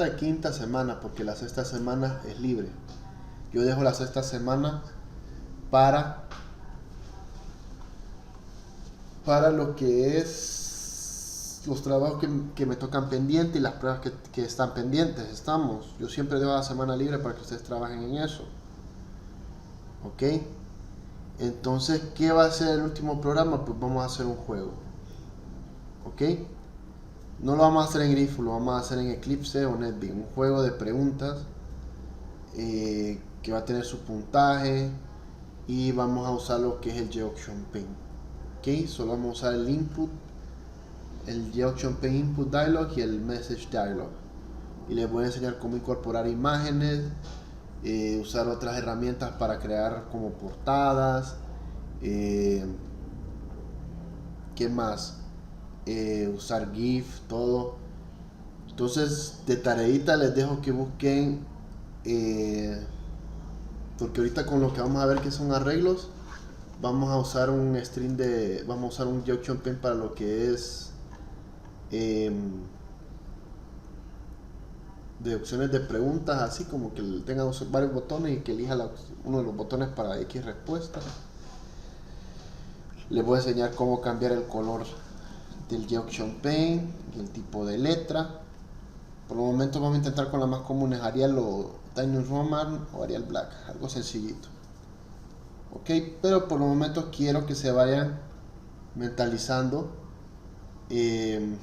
y quinta semana? Porque la sexta semana es libre. Yo dejo la sexta semana para lo que es los trabajos que me tocan pendientes y las pruebas que están pendientes. Yo siempre dejo la semana libre para que ustedes trabajen en eso. Ok. Entonces, ¿qué va a ser el último programa? Pues vamos a hacer un juego. ¿Ok? No lo vamos a hacer en Grifo, lo vamos a hacer en Eclipse o NetBeans. Un juego de preguntas que va a tener su puntaje y vamos a usar lo que es el GeoAuction Paint. ¿Ok? Solo vamos a usar el input, el GeoAuction Paint Input Dialog y el Message Dialog. Y les voy a enseñar cómo incorporar imágenes, usar otras herramientas para crear como portadas, ¿qué más? Usar GIF, todo. Entonces de tareita les dejo que busquen, porque ahorita con lo que vamos a ver que son arreglos, vamos a usar un GeoAuction Paint para lo que es de opciones de preguntas, así como que tenga varios botones y que elija uno de los botones para X respuesta. Les voy a enseñar cómo cambiar el color del GeoAuction Paint y el tipo de letra. Por el momento vamos a intentar con las más comunes, Arial o Times Roman o Arial Black, algo sencillito. Ok, pero por el momento quiero que se vayan mentalizando de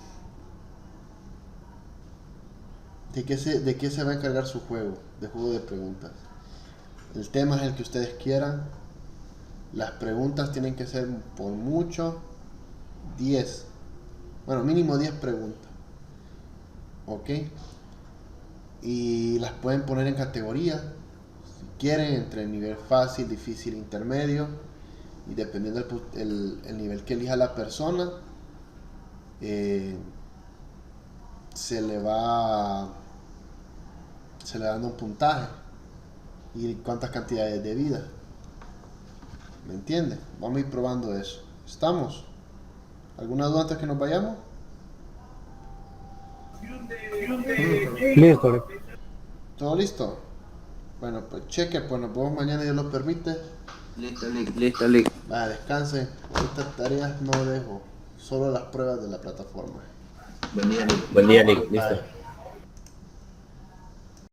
qué se va a encargar su juego de preguntas. El tema es el que ustedes quieran. Las preguntas tienen que ser por mucho 10, bueno, mínimo 10 preguntas. Ok, y las pueden poner en categoría si quieren, entre nivel fácil, difícil, intermedio, y dependiendo el nivel que elija la persona, se le va dando un puntaje y cuántas cantidades de vida. ¿Me entiende? Vamos a ir probando eso. ¿Estamos? ¿Alguna duda antes que nos vayamos? Listo. ¿Todo listo? Bueno, pues cheque, pues nos vemos mañana, Dios lo permite. Listo. Vale, descansen. Estas tareas no dejo, solo las pruebas de la plataforma. Buen día, Nick. Listo. Vale.